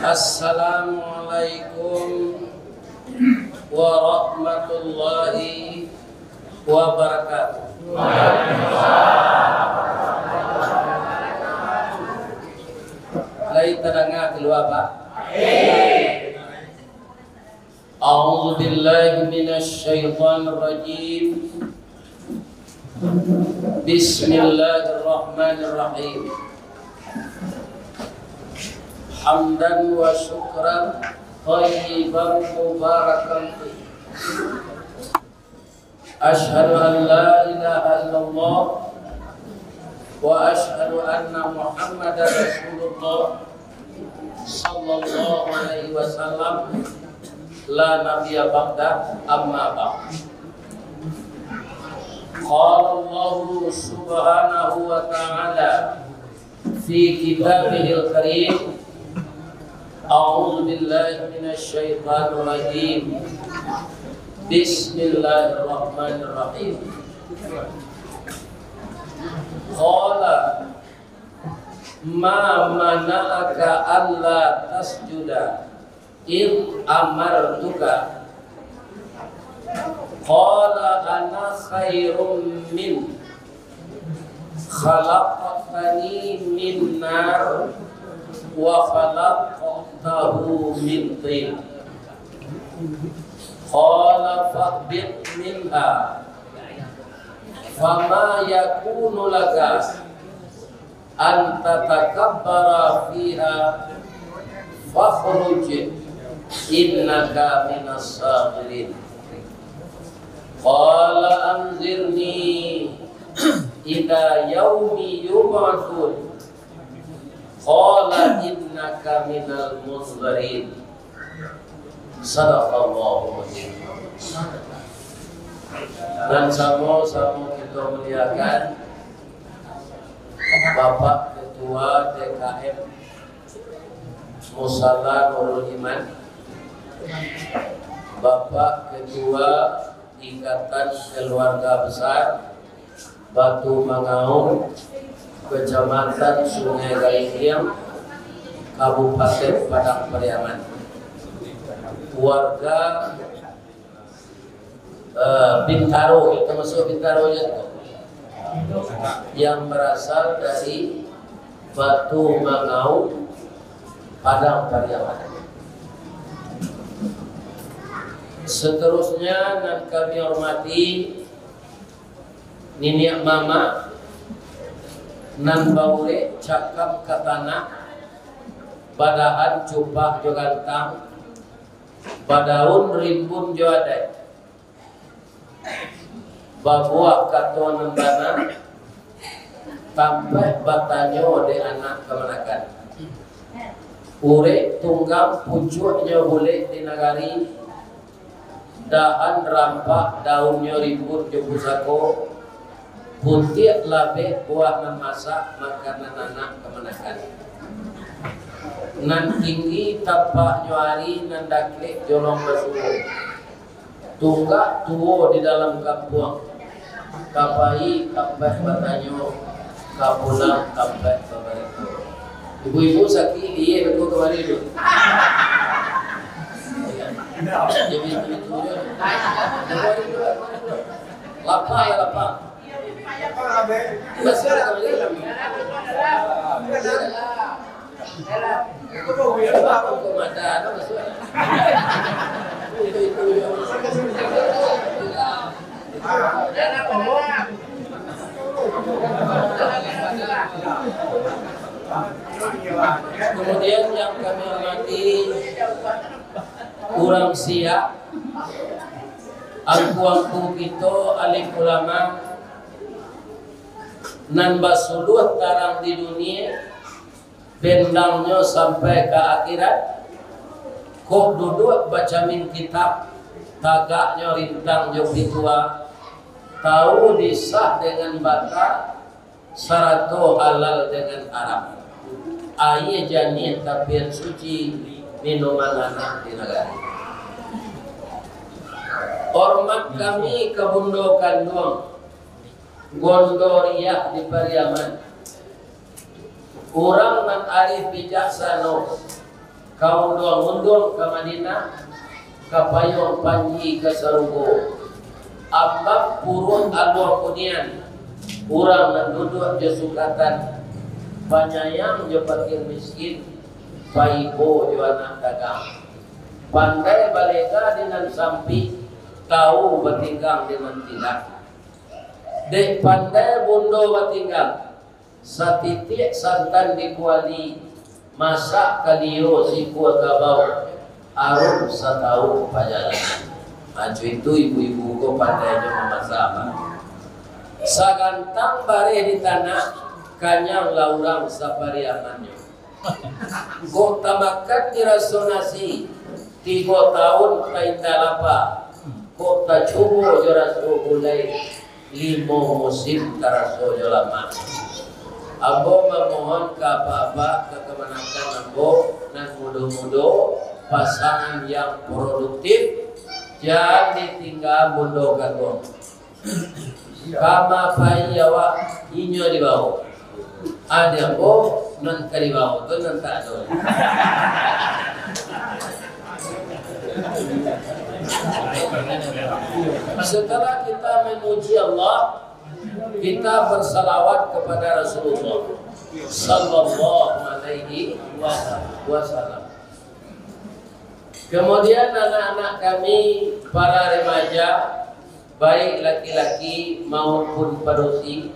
Assalamualaikum warahmatullahi wabarakatuh. Lai terangah keluar Pak. A'udzu billahi minasy syaithanir rajim. Bismillahirrahmanirrahim. Hamdan wa syukran thayyiban mubarakan fi. Asyhadu an la ilaha illallah wa asyhadu anna Muhammadar Rasulullah sallallahu alaihi wasallam la nabiyya ba'da amma ba'd. Qala Allah subhanahu wa ta'ala fi kitabihil karim. A'udzu billahi minasy syaithanir rajim. Bismillahirrahmanirrahim. Qala ma mana'aka alla tasjuda id amartuka. Qala ana khairum min khalaqtani min nar wa khalaqtahu min tin. Qala fahbit minha fama yakunu laka an tatakabbara fiha fakhruj innaka minas sagirin. Qala anzirni ila yaumi yub'atsun. Qala innaka minal munzirin. Sadaqallahu azim. Dan sama-sama kita muliakan Bapak Ketua DKM Musalla Nurul Iman, Bapak Ketua Ikatan Keluarga Besar Batu Mangaung, Kecamatan Sungai Gaingiang, Kabupaten Padang Pariaman, warga Bintaro, itu masuk Bintaro yang berasal dari Batu Mangaung, Padang Pariaman. Seterusnya yang kami hormati Niniak Mama nan baure cakap katana badahan cupah jogantang badaun rimbun joadai babuak katuan nembana sampai batanyo de anak kemenakan ure tunggang pucuknya boleh di nagari dahan rampak daunnya rimbun jebusako putih labe buah memasak makanan anak kemenakan nan tinggi tapak nyuari nan daklik jolong basuh tunggak tuwo di dalam kampung kapai kampeh batanyo kapulang kampeh babarito. Ibu-ibu sakit dia betul kemarin itu jadi itu lapar ya lapar. Masih ada kali lagi. Itu mau biar apa? Ada masuk. Kemudian yang kami hormati kurang siap angku-angku kita alim ulama nan basuluh tarang di dunia bendangnya sampai ke akhirat kok duduk baca min kitab tagaknya rintang jogi tua tahu disah dengan bata sarato halal dengan Arab aye jani tapian suci minuman anak di negara. Hormat kami kebundokan doang Gondoriah di Pariaman. Orang nan arif bijaksana kau doang mundur ke Madinah, kapayong panji ke Sarugo. Ambak purun alur kunian, urang dan duduk je sukatan, panyayang je fakir miskin, paibo je anak dagang. Pandai balega dengan sampi, tahu bertinggang dengan tidak. Dek pandai bundo bertinggang, satitik santan dikuali, masak kaliyo si kuat kabau, arum satau pajalan. Maju itu ibu-ibu kau pandainya memasak. Sagantang bare di tanah, kanyang laurang sapari amannya. Kau tamakan dirasonasi 3 tahun kainda lapa. Kau tak cubo jaraso mulai 5 musim taraso jolama. Abo memohon ke apa-apa ke kemenangan abo dan mudo-mudo pasangan yang produktif. Jangan ditinggal mundo kago. Kama pai yawa inyo di bawah. Ada ko nan kari bawah tu nan tak ada. Setelah kita memuji Allah, kita bersalawat kepada Rasulullah sallallahu alaihi wasallam. Kemudian anak-anak kami, para remaja, baik laki-laki maupun padosi,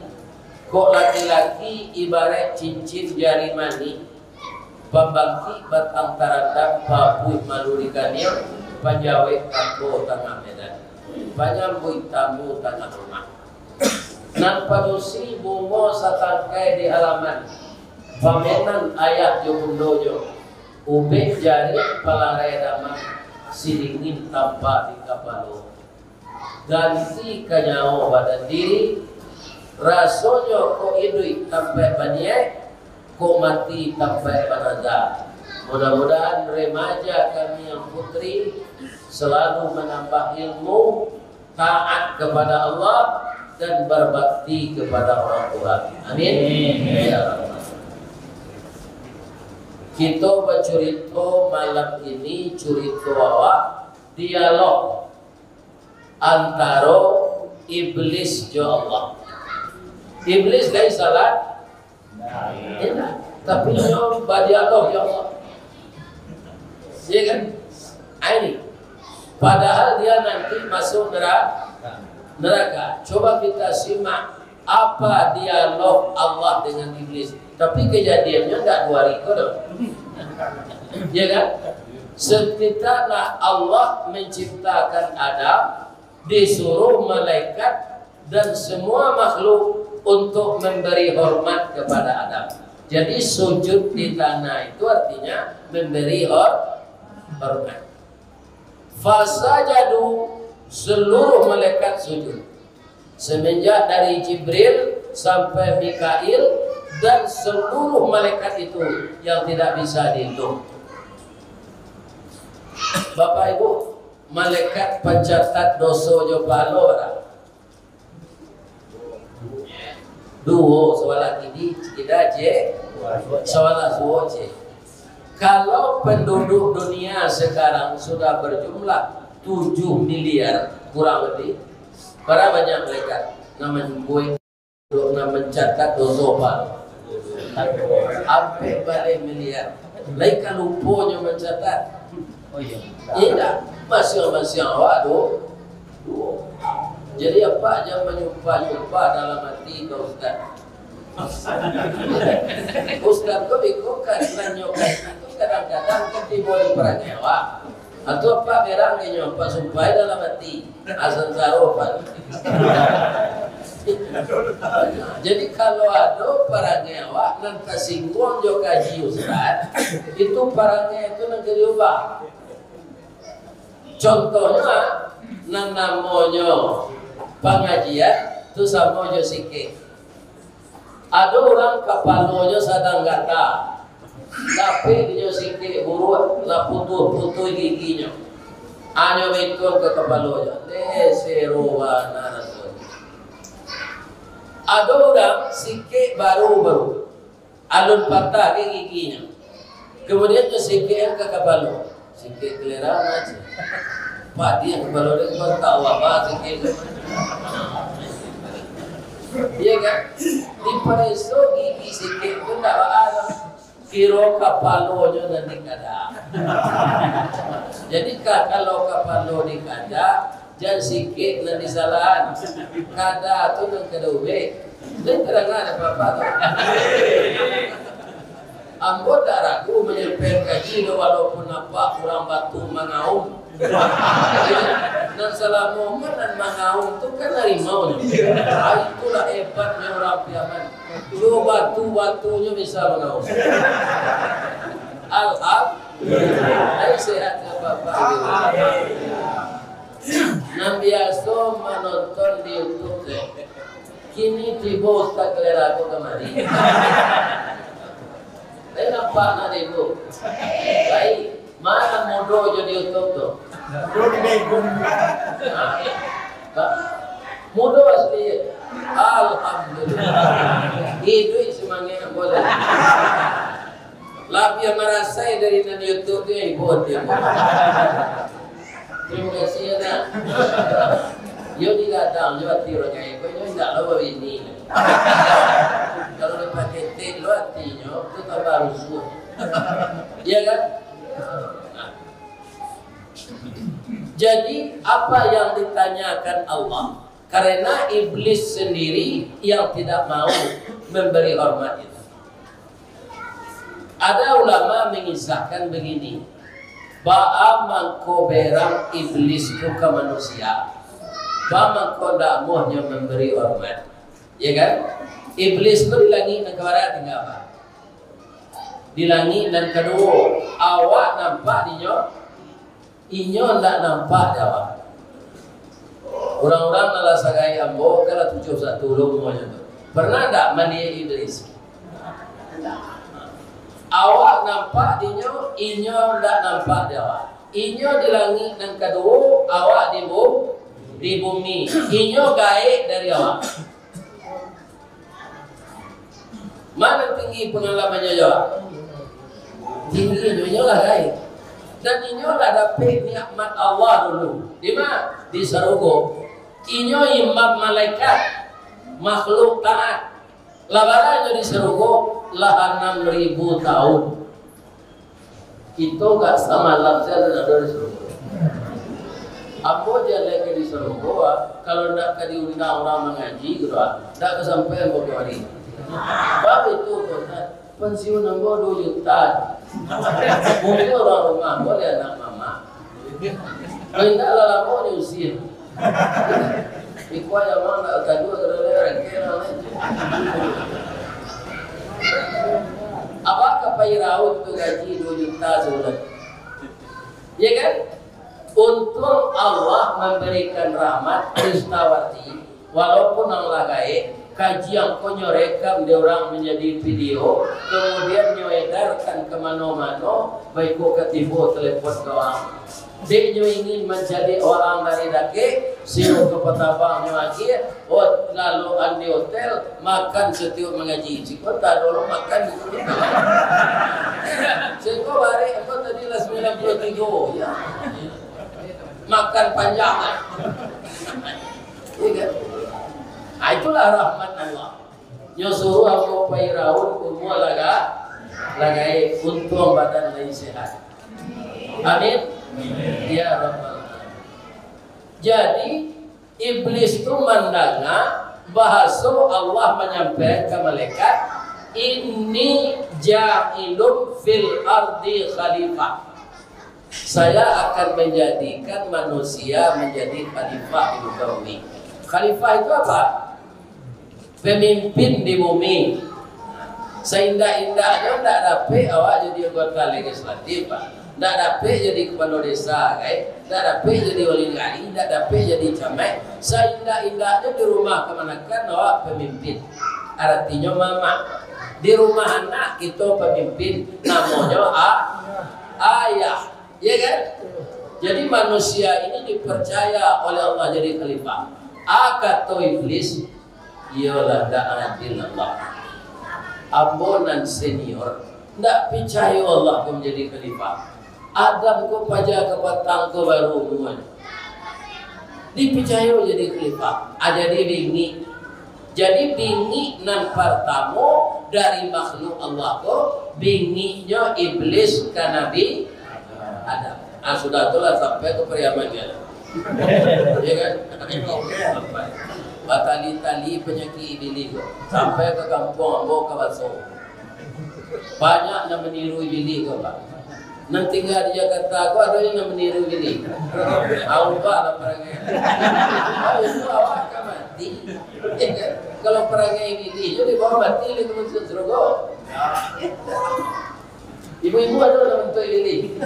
kok laki-laki ibarat cincin jari mani, pembangki batang taratang, papuy malurikannya, panjawai kampung tengah Medan, panyambui tamu tengah rumah. Nan padosi bungo satangkai di halaman, pamenan ayat jomundojo. Ubek jari palarai damang silingin tanpa di kapalo. Ganti kanyaho badan diri, rasonyo ko idui sampai banyek, ko mati sampai banaza. Mudah-mudahan remaja kami yang putri selalu menambah ilmu, taat kepada Allah dan berbakti kepada orang tua. Amin. Ya. Kita bercerita malam ini cerita awak dialog antara iblis jo Allah. Iblis gak salat, tidak. Tapi dia berdialog ya Allah. Ya kan? Ini. Padahal dia nanti masuk neraka. Coba kita simak apa dialog Allah dengan iblis. Tapi kejadiannya enggak 2 hari dong. Ya kan? Seketika Allah menciptakan Adam, disuruh malaikat dan semua makhluk untuk memberi hormat kepada Adam. Jadi sujud di tanah itu artinya memberi hormat. Fasajadu, seluruh malaikat sujud. Semenjak dari Jibril sampai Mikail dan seluruh malaikat itu yang tidak bisa dihitung. Bapak Ibu, malaikat pencatat dosa jo palo ora. 2 sawala kidi kita je sawala suo je. Kalau penduduk dunia sekarang sudah berjumlah 7 miliar kurang lebih, berapa banyak malaikat namanya mencatat dosa palo. Sampai balik miliar. Mereka lupa mencatat. Oh iya. Tidak. Masing-masing waduh. Jadi apa yang menyumpah dalam hati kau Ustaz? Ustaz kau bikukan nanyokan itu kadang-kadang ketibo di peranyawa. Atau apa berang nyumpah sumpah dalam hati asan saropan. Jadi kalau ada parangnya awak nanti singgung jo kaji Ustaz, itu parangnya itu negeri ubah. Contohnya nang namanya pengajian tu sama jo sikit. Ada orang kapalonya sadang gata, tapi dia sikit buruk lah putus giginya. Anyo itu ke kapalonya, seruan naras. Ada orang sikit baru alun patah ke giginya. Kemudian sikit ke kapalo, sikit kelera aja. Pak dia kapalo dia kau tahu apa sikit. Iya kan? Di Pareso gigi sikit pun tak ada. Kiro kapalonya nanti kada. Jadi kalau kapalo di kada, jangan sikit nanti salahan. Kada tu nang kada ube. Dan terangan apa-apa tu. Ambo tak ragu menyampaikan kaji walaupun apa kurang batu mangaum. Dan selama dan mangaum tu kan harimau. Itulah hebatnya orang Piaman. Dua batu-batunya bisa mengaum. Alhamdulillah. Sehat ke Bapak. Nam biasa menonton di YouTube. Kini tiba Ustaz Kelera aku kemari. Saya nampak nak ibu. Baik, mana modo je di YouTube tu? Modo asli. Alhamdulillah. Itu semangat boleh. Lapi yang merasai dari YouTube tu ibu dia. Terima kasih ya. Yo di datang juga tironya ibu ini tidak lawa ini. Kalau dipakai tel lo artinya itu tambah rusuh. Iya kan? Nah. Jadi apa yang ditanyakan Allah? Karena iblis sendiri yang tidak mau memberi hormat itu. Ada ulama mengisahkan begini. Ba'a mangko berang iblis itu ke manusia. Ba'a mangko ndak mohnya memberi hormat. Ya kan? Iblis itu di langit dan kebarat tinggal apa? Di langit dan kedua awak nampak dinyo, inyo ndak nampak awak. Orang-orang dalam sagai ambo kalau 71 lomonya tu. Pernah ndak mandi iblis? Awak nampak dinyo, inyo ndak nampak awak. Inyo di langit dan kedua, awak di bumi. Inyo gaib dari awak. Mana tinggi pengalamannya jawab? Tinggi inyo lah gaib. Dan inyo lah dapat nikmat Allah dulu. Di mana? Di Sarugo. Inyo imam malaikat, makhluk taat. Labarannya di Sarugo lah 6.000 tahun. Itu gak sama lamsia dan ada di Sarugo. Apa dia lagi di Sarugo? Kalau nak diundang orang mengaji, tak kesampaian beberapa hari. Bab itu pensiun nombor 2 juta. Mungkin orang rumah boleh anak mama. Tidak lama diusir. Ikut yang mana kedua terlalu kira aja. Apakah Pak Iraud itu gaji 2 juta sebulan? Ya kan? Untuk Allah memberikan rahmat Kristawati, walaupun Allah gaib. Kajian kau nyorekam dia orang menjadi video, kemudian nyoedarkan kemana-mana, baik kau ketipu telepon doang. Dia ingin menjadi orang dari dake, siu ke petabang lagi, lalu di hotel makan setiap mengaji. Jika tak dulu makan di hotel. Jika hari apa tadi lah 93 ya, makan panjang. Iya. Nah, itulah rahmat Allah. Nyusuruh aku pairaun semua lagai untung badan lain sehat. Amin. Ya Rabbal. Jadi iblis itu mendengar bahasa Allah menyampaikan ke malaikat, inni ja'ilun fil ardi khalifah. Saya akan menjadikan manusia menjadi khalifah di bumi. Khalifah itu apa? Pemimpin di bumi. Seindah-indahnya tidak dapat awak jadi anggota legislatif, tidak dapat jadi kepala desa, tidak dapat jadi wali negara, tidak dapat jadi camat. Seindah-indahnya di rumah kemanakan awak pemimpin. Artinya mama. Di rumah anak kita pemimpin, namanya ayah, ya kan? Jadi manusia ini dipercaya oleh Allah jadi khalifah. Kata iblis, ialah da'adil Allah. Ambonan senior Tidak percaya Allah kau menjadi khalifah. Adam kau paja ke patang kau baru semuanya. Dipercaya jadi khalifah. Jadi bingi. Jadi bingi nan pertama dari makhluk Allah kau binginya iblis ke Nabi Adam. Sudah itulah sampai ke Priamanya. Ya kan? Batali-tali penyakit iblis sampai ke kampung ambo ke Baso. Banyak yang meniru iblis kau Pak. Nanti tinggal di Jakarta, aku ada yang meniru iblis. Apa lah perangai? Itu awak kan mati. Kalau perangai iblis jadi bawa mati di Kementerian Surga. Ibu-ibu ada yang bentuk iblis.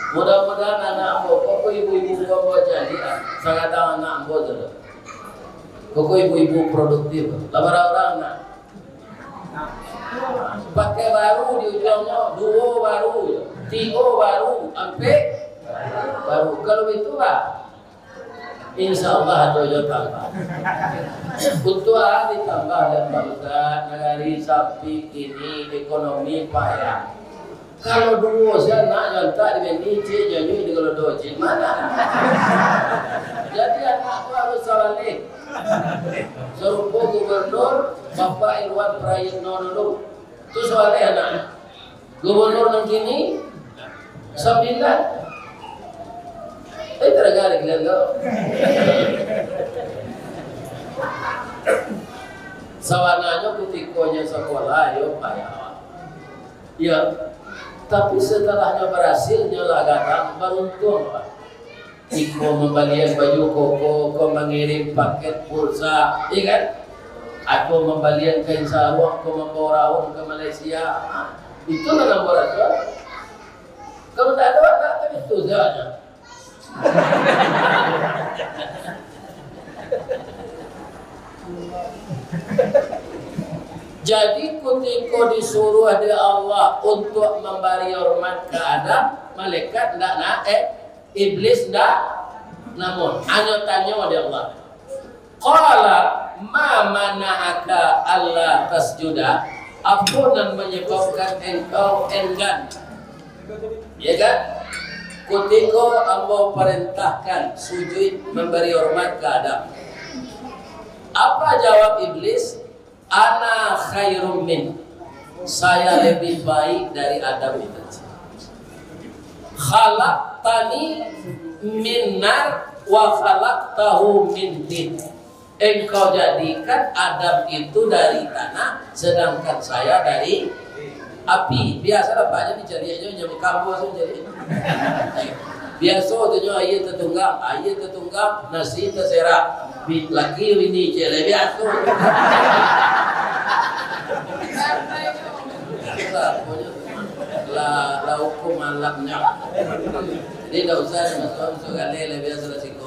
Mudah-mudahan anak ambo, kok ibu-ibu bawa jadi sangat anak ambo tu. Kok ibu-ibu produktif, labar orang nak. Pakai baru di ujungnya, duo baru, tiga baru, sampai baru. Kalau itu lah, insya Allah ada yang tambah. Untuk ditambah dan bangsa negari sapi ini ekonomi payah. Kalau dulu saya nak jantak dengan nici jadi di kalau doji mana? Jadi anak harus sawalik. Serupa gubernur Bapak Irwan Prayitno dulu. Itu soalnya anak. Gubernur yang kini 9. Tergarik lihat kau. Sawananya kutikonya sekolah yo payah. Ya. Tapi setelahnya berhasil nyolah datang beruntung Pak. Iko membelian baju koko, kau mengirim paket pulsa, iya kan? Aku membelian kain sarung, kau membawa raun ke Malaysia. Itu memang berhasil. Kalau tak ada, tak itu saja. Jadi ketika disuruh ada Allah untuk memberi hormat ke Adam, malaikat tidak nak, iblis tidak. Namun hanya tanya oleh Allah. Qala ma mana'aka alla tasjuda? Apa yang menyebabkan engkau enggan? Ya kan? Ketika Allah perintahkan sujud memberi hormat ke Adam. Apa jawab iblis? Ana khairum min, saya lebih baik dari Adam itu. Khalaqtani min nar wa khalaqtahu min tin. Engkau jadikan Adam itu dari tanah, sedangkan saya dari api. Biasa lah banyak dicari aja nyamuk kampus jadi. Biasa tu nyo ayat tertunggang, nasi terserak. Laki ini cile biasa. La hukum malamnya. Jadi tidak usah masuk kali biasa resiko.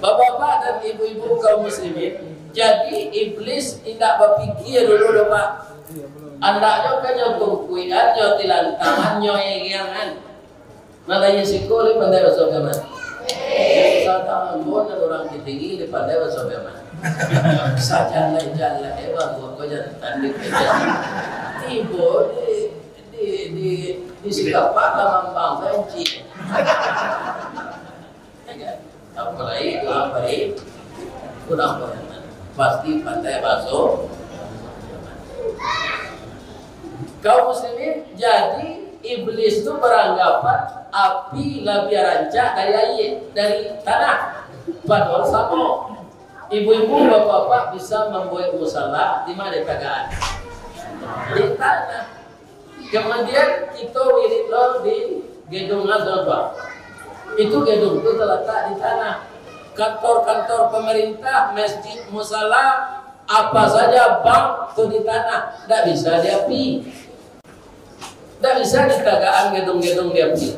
Bapak-bapak dan ibu-ibu kaum muslimin, jadi iblis tidak berpikir dulu Pak. Andaknya kan nyotung kuian, nyotilan tangan, nyoyengan. Malahnya sikoli pandai bahasa Bema. Saat tangan bon dan orang tinggi di pandai bahasa Bema. Sajalah hebat kau jangan tanding kerja. Tibo di sikap Pak Lamambang benci. Apalagi itu apa ini? Kurang banyak. Pasti pandai bahasa. Kaum muslimin, jadi iblis itu beranggapan api lebih rancak dari air, dari tanah. Padahal sama. Ibu-ibu, bapak-bapak bisa membuat musala di mana kagaan? Di tanah. Kemudian kita wirid lo di gedung Azalba. Itu gedung itu terletak di tanah. Kantor-kantor pemerintah, masjid, musala, apa saja bank itu di tanah. Tidak bisa di api. Tidak bisa ditagaan gedung-gedung di api.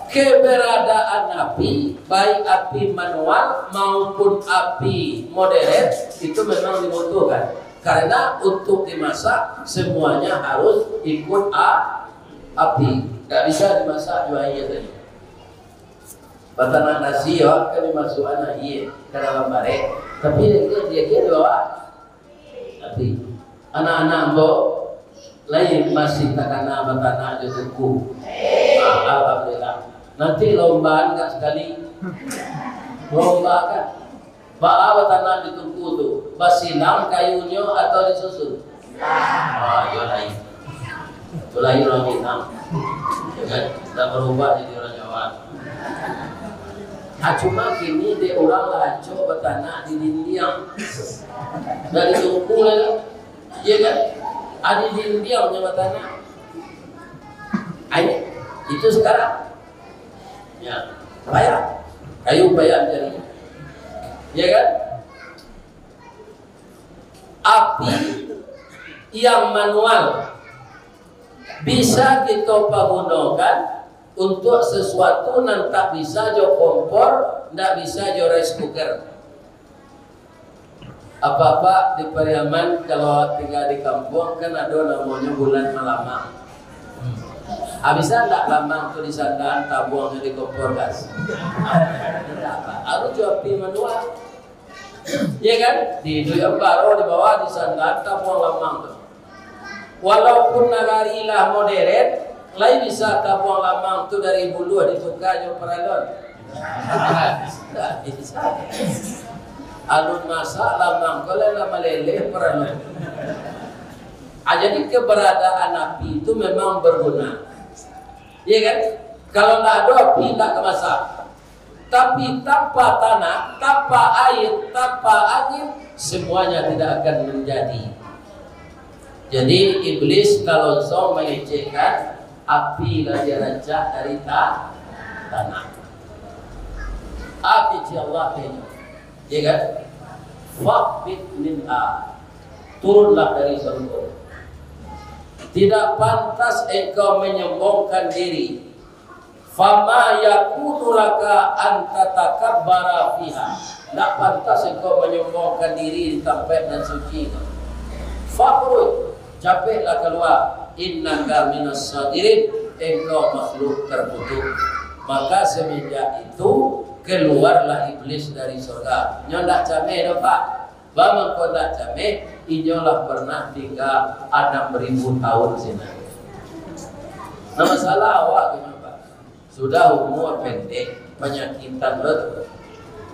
Keberadaan api, baik api manual maupun api modern, itu memang dibutuhkan. Karena untuk dimasak semuanya harus ikut api. Tidak bisa dimasak dua aja tadi. Batanak nasi ya kan dimasuk anak iya ke dalam barek. Tapi dia dibawa. Tapi anak-anak mbok lain masih tak kena batanak jutuku. Alhamdulillah. Nanti lombaan enggak sekali. Lomba kan. Bawa batanak jutuku tuh. Basilang kayunya atau disusun. Ya lain. Itu lain orang Minang. Ya kan? Sudah berubah jadi orang Jawa. Cuma kini dia orang laco bertanah di dindiang dari tungku lagi, ya kan? Ada dindiang punya bertanah. Ayo, itu sekarang, ya, bayar, kayu bayar jadi, ya kan? Api yang manual bisa kita gunakan untuk sesuatu yang tak bisa jo kompor, tak bisa jo rice cooker. Apa-apa di Pariaman kalau tinggal di kampung kan ada namanya bulan malamang. Bisa tak lamang tu di sandan tabuangnya di kompor gas. Tidak apa, harus jo api manual. Ya kan? Di baru di bawah di sandan tabuang lamang tu. Walaupun nagari ilah modern, lain bisa tabuang lamang tu dari bulu ditukar jo peralon. Tak bisa. Alun masak lamang kalau lama leleh peralon. Jadi keberadaan api itu memang berguna. Iya kan? Kalau tak ada api tak kemasak. Tapi tanpa tanah, tanpa air, tanpa angin, semuanya tidak akan menjadi. Jadi iblis kalau so melecehkan api lah dia rancak dari tanah. Api si Allah ini, ya kan? Faqbit minha, turunlah dari surga. Tidak pantas engkau menyombongkan diri. Fama yakunu laka an tatakabbara fiha. Tidak pantas engkau menyombongkan diri di tempat dan suci. Fakhruj, capeklah keluar. Innaka minas sadirin, engkau makhluk terkutuk. Maka semenjak itu keluarlah iblis dari surga. Nyonak cameh dong Pak. Bama kau tak cameh, inyolah pernah tinggal 6.000 tahun sini. Nah masalah awak kenapa? Sudah umur pendek, penyakitan betul.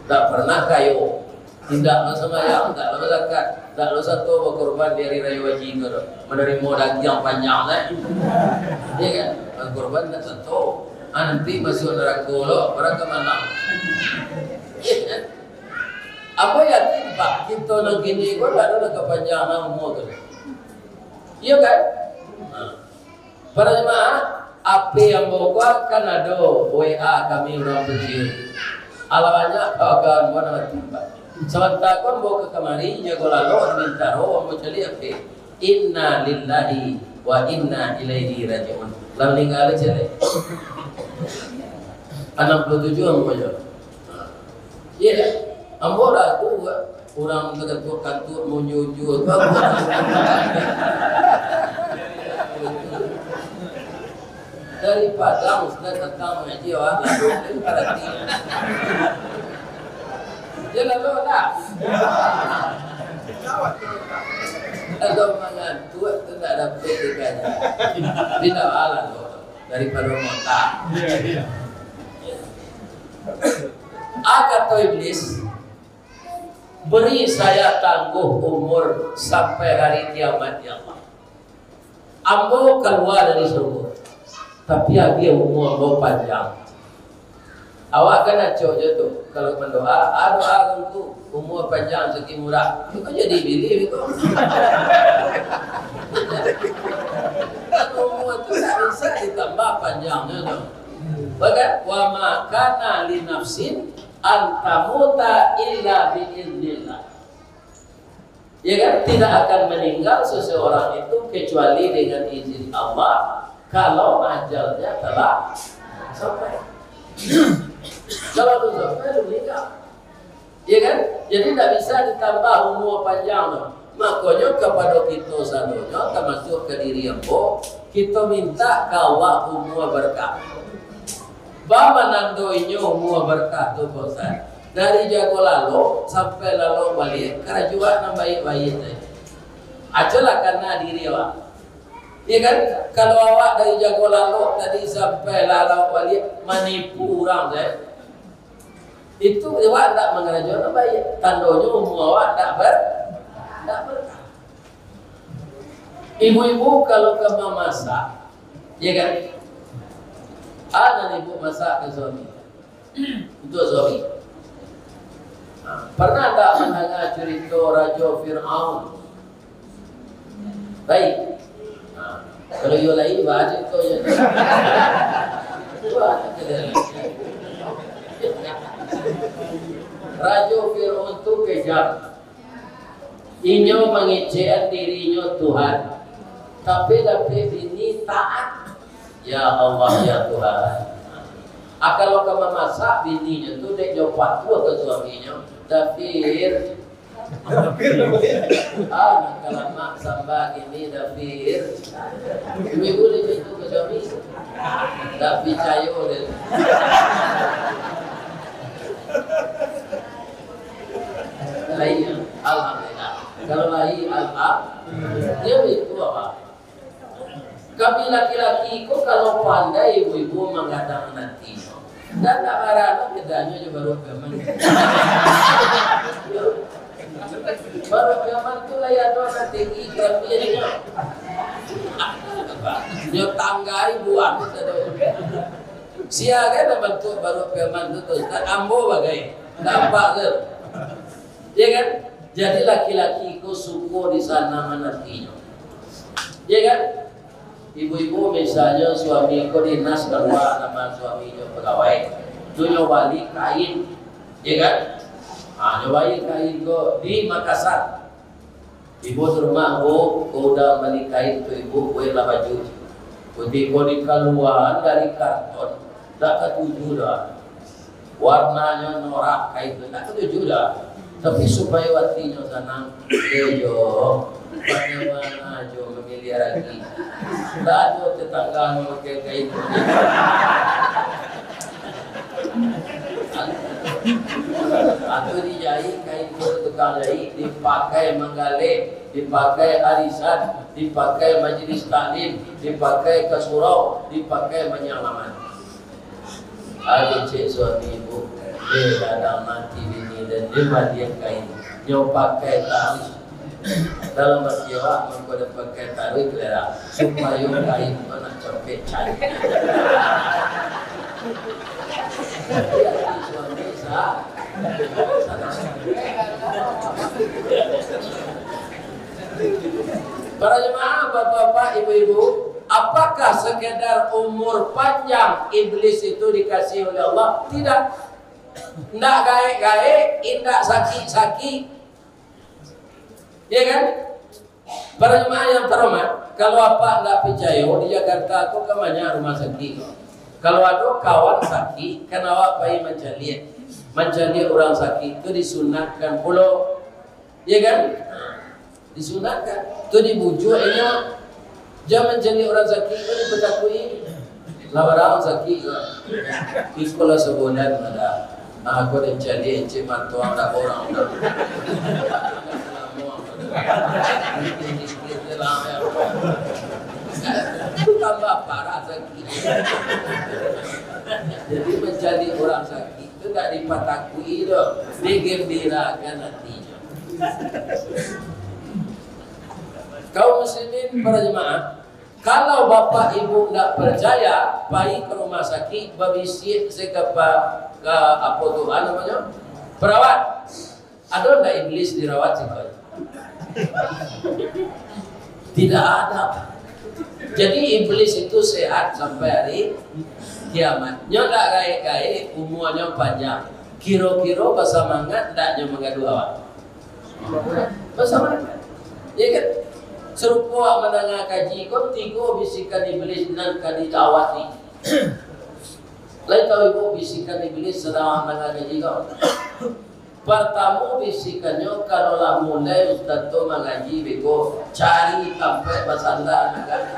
Tak pernah kayu. Tidak lo semayang, tak lo zakat, tak lo satu berkorban dari raya wajib itu, menerima daging yang panjang lah, iya kan? Berkorban tak satu, nanti masuk neraka lo, orang kemana? Iya kan? Apa yakin Pak kita nak gini, kau tak ada kepanjangan umur tu, iya kan? Para jemaah, apa yang bawa kan ada WA kami orang pensiun, alamannya akan buat nama timba. Sementara kau bawa ke kamari, jago lalu minta roh, mau cari apa? Inna lillahi wa inna ilaihi rajiun. Lalu tinggal cari. 67 ambo je. Iya, ambo dah tu orang ketua kantor mau nyuju. Dari Padang sudah datang mengaji orang lalu perhati. Dia lalu tak. Kalau mengantuk itu tak ada petikanya. Tidak ala tu daripada mata. Kata iblis, beri saya tangguh umur sampai hari kiamat ya Allah. Ambo keluar dari surga, tapi dia umur ambo panjang. Awak kena coba tu kalau mendoa, doa untuk umur panjang segi murah. Itu jadi bili itu. Umur tu tak bisa ditambah panjangnya tu. Bahkan wa ma kana li nafsin an tamuta illa bi idznillah. Ya kan, tidak akan meninggal seseorang itu kecuali dengan izin Allah kalau ajalnya telah sampai. Kalau tu sampai meninggal, ya kan? Jadi tidak bisa ditambah umur panjang. Makanya kepada kita sadonya termasuk ke diri ambo, kita minta ke Allah umur berkah. Bama nandoinyo mua berkah tu bosan. Dari jago lalu sampai lalu balik kerajuan yang baik-baik tadi. Ajalah karena diri awak. Ya kan? Kalau awak dari jago lalu tadi sampai lalu balik menipu orang saya. Itu awak tak mengerajuan yang baik. Tandanya umur awak tak berkah. Ibu-ibu kalau ke memasak, ya kan? Ada ibu masak ke suami untuk suami. Pernah tak mendengar cerita Raja Fir'aun? Baik. Kalau you lain baca itu je. Raja Fir'aun tu kejam. Inyo mengecewakan dirinya Tuhan. Tapi ini taat. Ya Allah ya Tuhan. Kalau kamu masak bininya tu dek jawab tua ke suaminya. Dafir. Kalau mak sambal ini dafir. Ibu dia itu ke suami. Dafir cayo dia. Lain alhamdulillah. Kalau lain alhamdulillah. Dia itu apa? Kami laki-laki kok kalau pandai ibu-ibu mengatakan nanti dan tak marah bedanya juga baru gaman. Baru gaman tu lah ya doa nanti kami dia tanggai buat siaga dah bentuk baru gaman tu tak ambo bagai nampak ke? Ya kan? Jadi laki-laki ku suku di sana menantinya. Ya kan? Ibu-ibu misalnya suami ko dinas keluar nama suaminya pegawai, tu nyobali kain, ya kan? Nyobali kain ko di Makassar. Ibu rumah ko udah beli kain tu ibu kue lah baju. Putih ko di keluar dari karton, tak ketujuh dah. Warnanya norak kain tu tak ketujuh dah. Tapi supaya watinya senang, jo, bagaimana jo memilih lagi. Lalu tetangga memakai kain atau dijahit kain tukang jahit dipakai menggalek, dipakai arisan, dipakai majelis taklim, dipakai ke surau, dipakai menyalaman. Adik cik suami ibu dia kadang mati bini dan dia kain dia pakai taris dalam berjiwa menggoda pakai tarik lera supaya kain mana copet cantik. Suami sah. Para jemaah, bapak-bapak, ibu-ibu, apakah sekedar umur panjang iblis itu dikasih oleh Allah? Tidak. Tidak gaek-gaek, tidak sakit-sakit. Ya kan? Para jemaah yang terhormat, kalau apa nggak percaya di Jakarta aku kemana rumah sakit. Kalau ada kawan sakit, kan awak pergi mencari orang sakit itu disunatkan pulau, ya kan? Disunatkan. Itu dibujuk ini, jangan mencari orang sakit itu dipetakui. Lawan sakit, di sekolah sebulan ada. Aku dan jadi encik mantuan tak orang dah. Tambah parah sakit. Jadi menjadi orang sakit itu tak dipatakui doh, digembirakan hatinya. Kaum muslimin para jemaah, kalau bapak ibu tidak percaya, pergi ke rumah sakit, babisik sekapa ke apa tu namanya perawat. Ada tidak iblis dirawat sekali? Tidak ada. Jadi iblis itu sehat sampai hari kiamat. Nya tak gaik-gaik, umurnya panjang. Kira-kira bersamangat taknya mengadu awak. Bersamangat. Ya kan? Serupa mendengar kaji kau tiga bisikan iblis nan kadi awati. Lain tahu ibu bisikan iblis sedang mendengar kaji kau. Pertama bisikannya kalau lah mulai ustaz tu mengaji beko cari sampai basanda agak.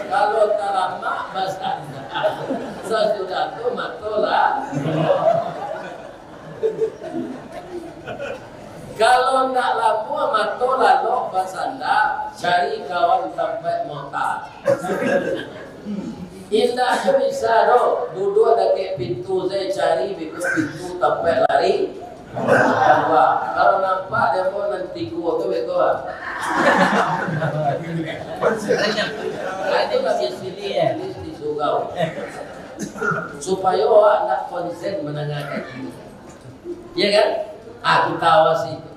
Kalau tak lama basanda. Sesudah itu matola. Kalau tak lama matola lo basanda cari kawan sampai motor. Indahnya bisa do, duduk ada kayak pintu saya cari bikin pintu sampai lari. Kalau nampak dia mau nanti gua tu beko. Itu lagi sini ya, di surau. Supaya awak nak konsen menengah kaji. Iya kan? Kita awasi itu.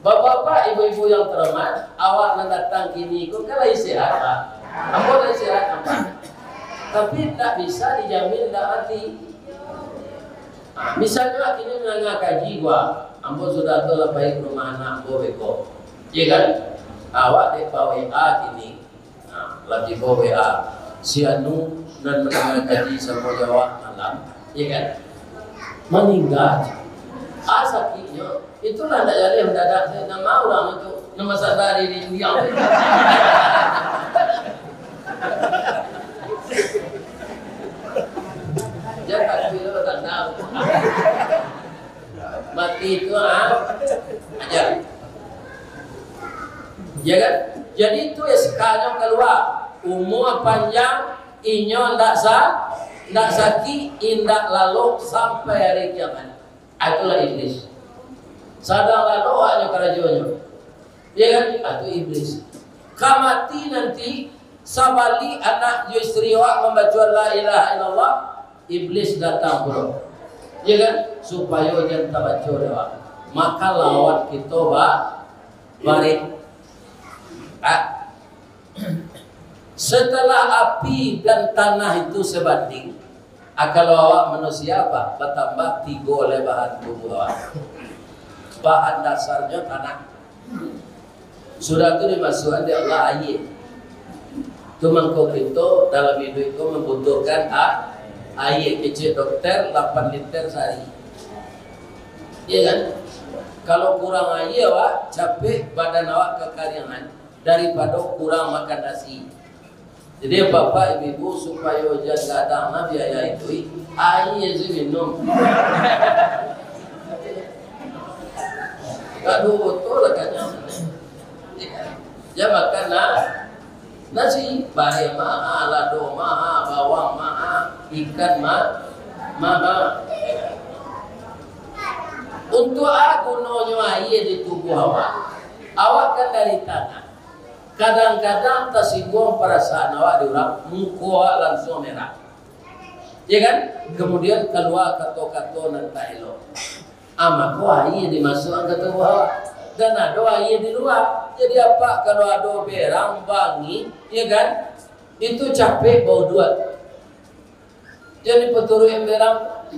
Bapak-bapak, ibu-ibu yang terhormat, awak nak datang kini kau kalau istirahat, Pak. Apa dah istirahat apa? Tapi tak bisa dijamin tak mati. Misalnya kini menengah kaji gua, ambo sudah tu lepai rumah anak ambo beko. Iya kan? Awak depa WA kini. Lagi bawa WA. Si Anu dan menengah kaji sama jawab malam. Iya kan? Meninggal. Sakitnya. Itulah tak jadi mendadak saya nama orang itu. Nama sadari di dunia. Jangan bila tak tahu. Mati itu aja. Ya kan? Jadi itu SK-nya keluar. Umur panjang, inyo ndak sakit, indak lalu sampai hari kiamat. Itulah iblis. Sadang lalu hanya kerajaannya. Ya kan? Itu iblis. Kamati nanti sabali anak istri awak membaca la ilaha illallah, iblis datang pula. Ya kan? Supaya jangan terbaca doa. Maka lawan kita balik. Setelah api dan tanah itu sebanding, kalau awak manusia apa? Bertambah 3 oleh bahan tubuh awak. Bahan dasarnya tanah. Sudah itu dimasukkan di Allah air. Cuma kau kita dalam hidup itu membutuhkan air. Kecil dokter 8 liter sehari. Iya kan? Kalau kurang air awak capek, badan awak kekeringan daripada kurang makan nasi. Jadi bapak ibu supaya jangan ada biaya itu air je minum. Kalau betul lah kan. Ya makan nasi, bayam mahal, lado mahal, bawang mahal, ikan mahal. Untuk aku nonyo air di tubuh awak kan dari tanah. Kadang-kadang tersinggung perasaan awak di orang, muka langsung merah. Ya kan? Kemudian keluar kato-kato dan tak elok. Maka air dimasukkan ke tubuh awak. Dan ada air di luar. Jadi apa kalau ada berang, bangi, ya kan? Itu capek bau duat. Jadi peturu yang berang.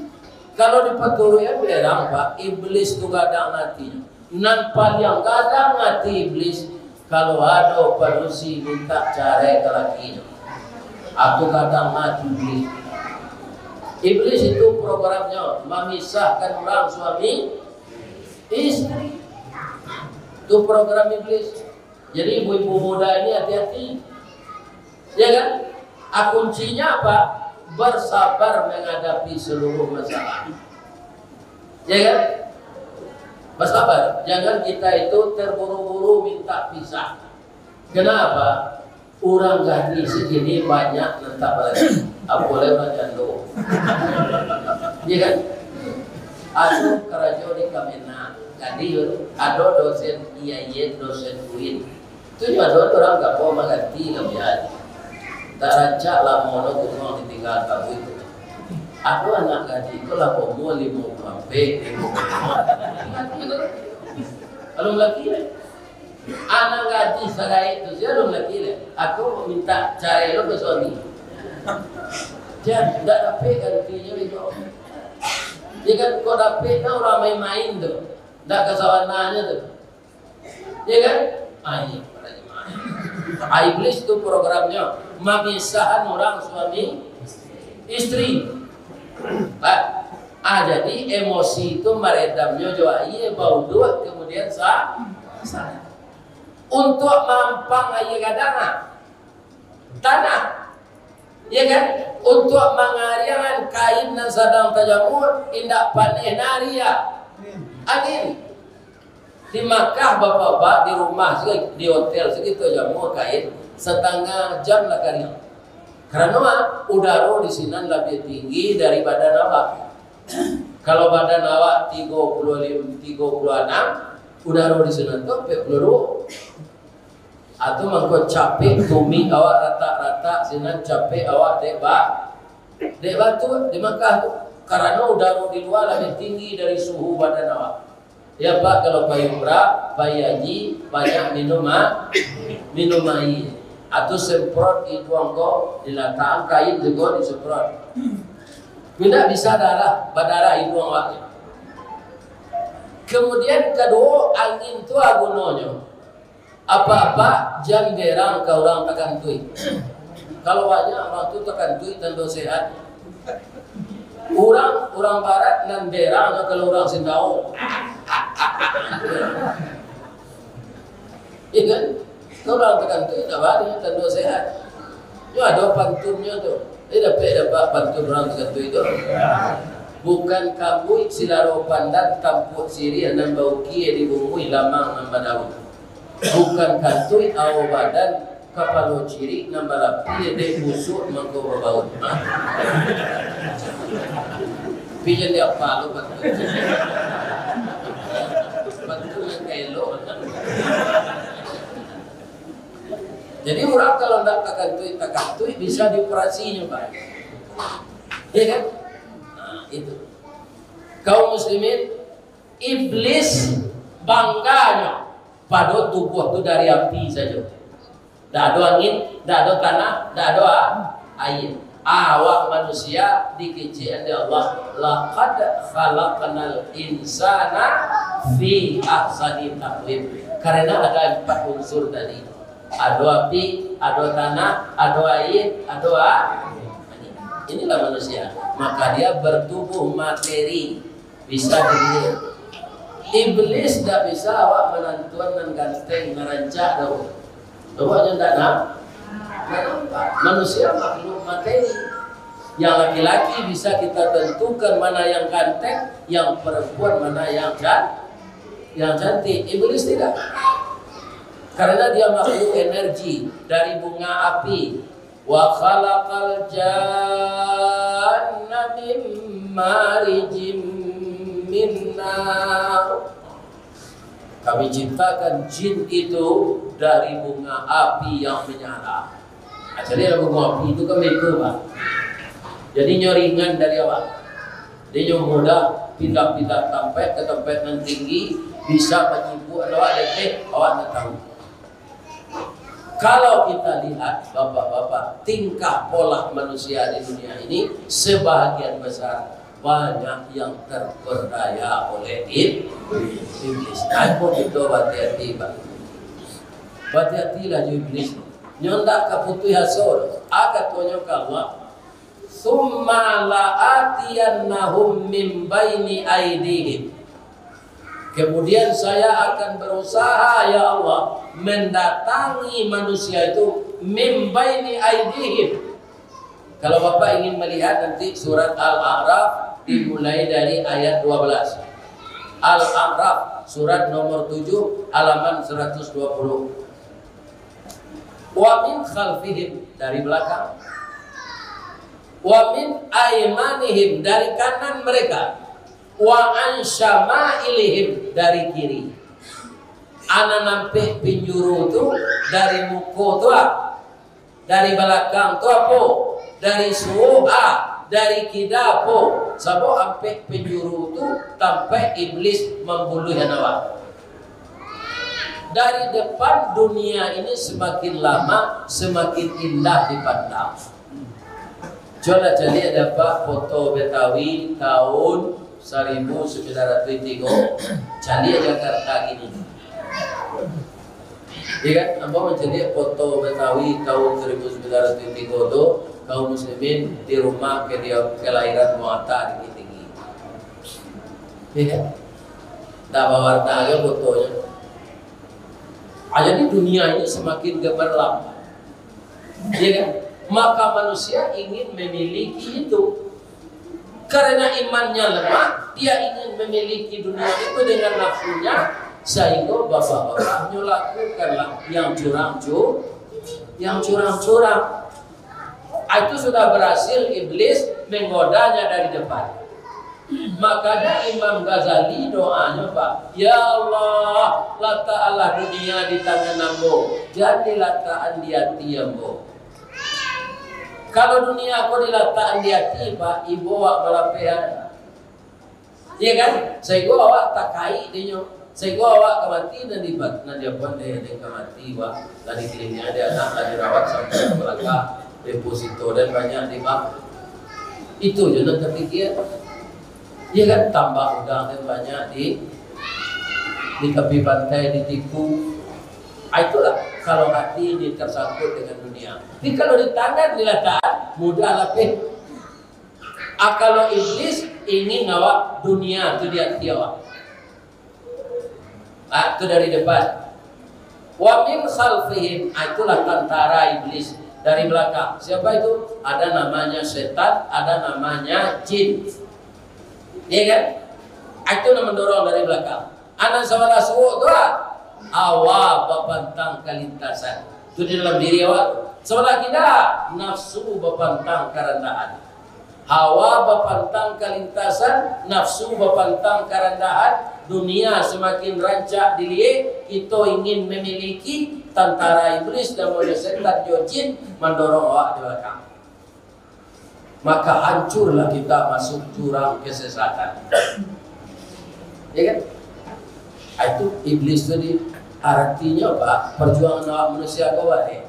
Kalau dipeturu yang berang, Pak, iblis itu gadang hatinya. Nan paling gadang hati iblis. Kalau ada panusi minta cara ke lakinya, aku kadang mati iblis. Iblis itu programnya memisahkan orang suami istri. Itu program iblis. Jadi ibu-ibu muda ini hati-hati. Ya kan? Kuncinya apa? Bersabar menghadapi seluruh masalah. Ya kan? Bersabar, jangan kita itu terburu-buru minta pisah. Kenapa? Orang gaji segini banyak tetap lagi. Boleh macam tu. Ya kan? Ada kerajaan di Kamena. Jadi ada dosen IAIN, dosen UIN. Itu juga ada orang nggak mau mengganti kebiasaan. Tak rancak lah mau nongkrong ditinggal kamu itu. Aku anak gaji itu lah umur 50 kalau lagi anak gaji saya itu saya belum lagi aku minta cari lo ke suami jangan tidak dapat gantinya itu jika kau dapat orang main-main tuh tidak kesawanannya tuh ya kan iblis itu programnya memisahkan orang suami istri. Jadi emosi itu meredamnya jua iya bau dua kemudian sah. Untuk mampang aja kadang tanah, ya kan? Untuk mengariangan kain dan sadang tajamur indak paneh naria angin. Di Makkah bapak-bapak di rumah di hotel segitu jamur kain setengah jam lah kari. Karena udara di sini lebih tinggi dari badan awak. Kalau badan awak 35, 36, udara di sana tuh 42. Atau mangko capek tumi awak rata-rata sinan capek awak dek batu di Makkah tuh. Karena udara di luar lebih tinggi dari suhu badan awak. Ya Pak, kalau Pak Umrah, Pak Haji banyak minum air. Atau semprot itu angko dilatang kain juga disemprot. Tidak bisa berdarah itu awaknya. Kemudian kedua angin itu agunonyo. Apa-apa jam berang ke orang takantui. Kalau banyak orang itu takantui tentu sehat. Orang barat nan berang kalau orang sindau. Iya kan? Kalau orang takantui tak banyak tentu sehat. Itu ada pantunnya tuh. Dapat pantun orang takantui itu. Bukan kamu silaro pandat tampuk siri nan bau kie di bumui lamang nan badaun. Bukan kantui awo badan kapalo ciri nambah lapi de busuk mangko babaut. Pijen dia palu bantu. Bantu yang kailo. Jadi orang kalau tak kantui bisa dioperasinya Pak. Iya kan? Nah, itu. Kaum muslimin, iblis bangganya pada tubuh itu dari api saja. Tidak ada angin, tidak ada tanah, tidak ada air. Awak manusia dikecilkan oleh Allah. Laqad khalaqnal insana fi ahsani taqwim. Karena ada 4 unsur tadi. Ada api, ada tanah, ada air, ada angin. Inilah manusia. Maka dia bertubuh materi, bisa dilihat. Iblis tidak bisa awak menantuan dan ganteng merancak dah. Awaknya tidak nampak. Manusia makhluk materi. Yang laki-laki bisa kita tentukan mana yang ganteng, yang perempuan mana yang cantik. Iblis tidak. Karena dia makhluk energi dari bunga api. Wa khalaqal janna min marijim minnar. Kami ciptakan jin itu dari bunga api yang menyala. Jadi bunga api itu kan itu Pak. Jadi nyoringan dari awal. Dia mudah pindah-pindah sampai ke tempat yang tinggi, bisa menyipu awak detik, awak tak tahu. Kalau kita lihat bapak-bapak tingkah pola manusia di dunia ini, sebagian besar banyak yang terperdaya oleh iblis. Aku itu hati-hati Pak. Hati-hatilah iblis. Nyondak kaputu hasor. Akat tonyok Allah. Summa la'atiyannahum min baini aidihim. Kemudian saya akan berusaha ya Allah mendatangi manusia itu min baini aidihim. Kalau Bapak ingin melihat nanti surat Al-A'raf dimulai dari ayat 12. Al-A'raf surat nomor 7 halaman 120. Wa min khalfihim dari belakang. Wa min aymanihim dari kanan mereka. Wa an syama'ilihim dari kiri. Ana nampe pinjuru tu dari muko tu dari belakang tu apa? Dari su'a, dari kidapo, sabo ampe penjuru tu sampai iblis membuluh nyawa. Dari depan dunia ini semakin lama semakin indah dipandang. Coba cari ada Pak foto Betawi tahun 1903. Cari Jakarta gini. Iya kan? Apa mencari foto Betawi tahun 1903 itu kaum muslimin di rumah kelahiran Mu'atta di tinggi. Iya kan? Tak bawa warna fotonya. Jadi dunia ini semakin gemerlap. Ya kan? Maka manusia ingin memiliki itu. Karena imannya lemah, dia ingin memiliki dunia itu dengan nafsunya, sehingga bapak-bapak lakukanlah yang curang-curang. Itu sudah berhasil iblis menggodanya dari depan. Makanya Imam Ghazali doanya Pak, ya Allah, letaklah dunia di tangan Ambo, jadi letakkan di hati Ambo. Kalau dunia aku diletakkan di hati Pak, ibu awak balapean. Iya kan? Saya gua awak tak kai dia. Saya gua awak kemati dan dibat, dan dia pun dia kemati Pak. Tadi kirimnya ada anak tadi rawat sampai belakang deposito dan banyak di bank. Itu jangan terpikir. Iya kan? Tambah udang dan banyak di tepi pantai ditipu. Itulah kalau hati ini tersangkut dengan dunia. Tapi kalau di tangan diletakkan mudah lapih. Kalau iblis ingin ngawak dunia itu dia tiawak. Itu dari depan. Wa min khalfihim, itulah tentara iblis dari belakang. Siapa itu? Ada namanya setan, ada namanya jin. Iya kan? Itu yang mendorong dari belakang. Anak saudara suhu doa. Awak bapantang kalintasan. Itu di dalam diri awak. Sebelah kita nafsu bapantang kerendahan. Hawa bapantang kalintasan, nafsu bapantang kerendahan. Dunia semakin rancak dilihat, kita ingin memiliki tentara iblis dan mulai setan jin mendorong awak di belakang. Maka hancurlah kita masuk jurang kesesatan. Ya kan? Itu iblis tadi artinya Pak, perjuangan awak manusia kau baik.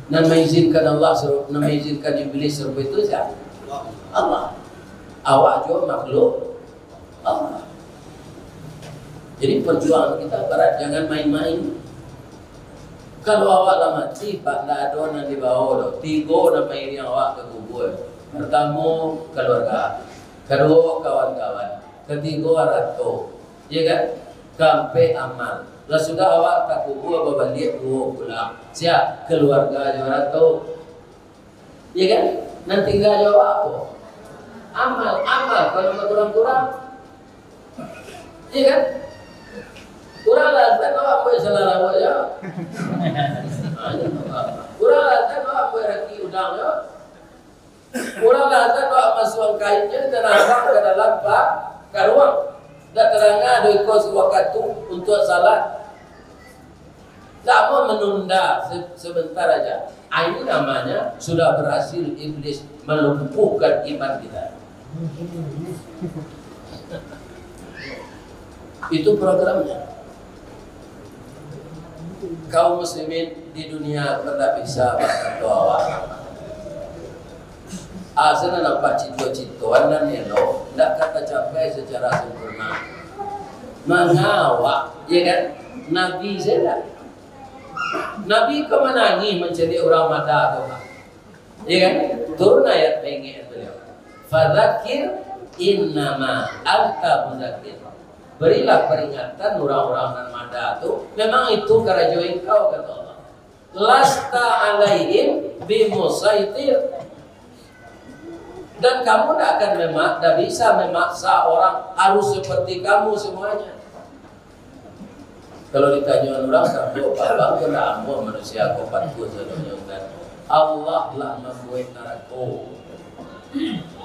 Dan mengizinkan Allah, mengizinkan iblis serupa itu siapa? Allah. Awak juga makhluk Allah. Jadi perjuangan kita berat, jangan main-main. Kalau awak lah mati, Pak, tak ada yang dibawa. 3 nama ini awak ke kubur. Pertama, keluarga. Kedua, kawan-kawan. Ketiga, ratu. Ya kan? Sampai amal. Lah sudah awak tak kubur berbalik 2 pulang. Siap? Keluarga juga ratu. Ya kan? Nanti tinggal jawab apa? Amal. Kalau kurang-kurang. Ya kan? Kurang lah, kan awak boleh salah awak ya. Kurang lah, kan awak boleh raki udang ya. Kurang lah, kan awak masuk kainnya dan awak ke dalam karuang. Dan terangnya ada ikut waktu untuk salat. Tak mau menunda sebentar aja. Ini namanya sudah berhasil iblis melumpuhkan iman kita. Itu programnya. Kaum muslimin di dunia tidak bisa bantu awak. Asal nampak cito-citoan dan elo, tidak kata capai secara sempurna. Mengawak, ya kan? Nabi saya, Nabi kemenangi mencari orang mata atau apa? Ya kan? Turun ayat pengen beliau. Fadzakir innama anta mudzakir. Berilah peringatan orang-orang dan mada itu. Memang itu karajo engkau kata Allah. Lasta alaihim bimusaitir. Dan kamu tidak bisa memaksa orang harus seperti kamu semuanya. Kalau ditanya orang, kamu apa kena amu manusia kopatku sedunia kan. Allah lah membuat neraka.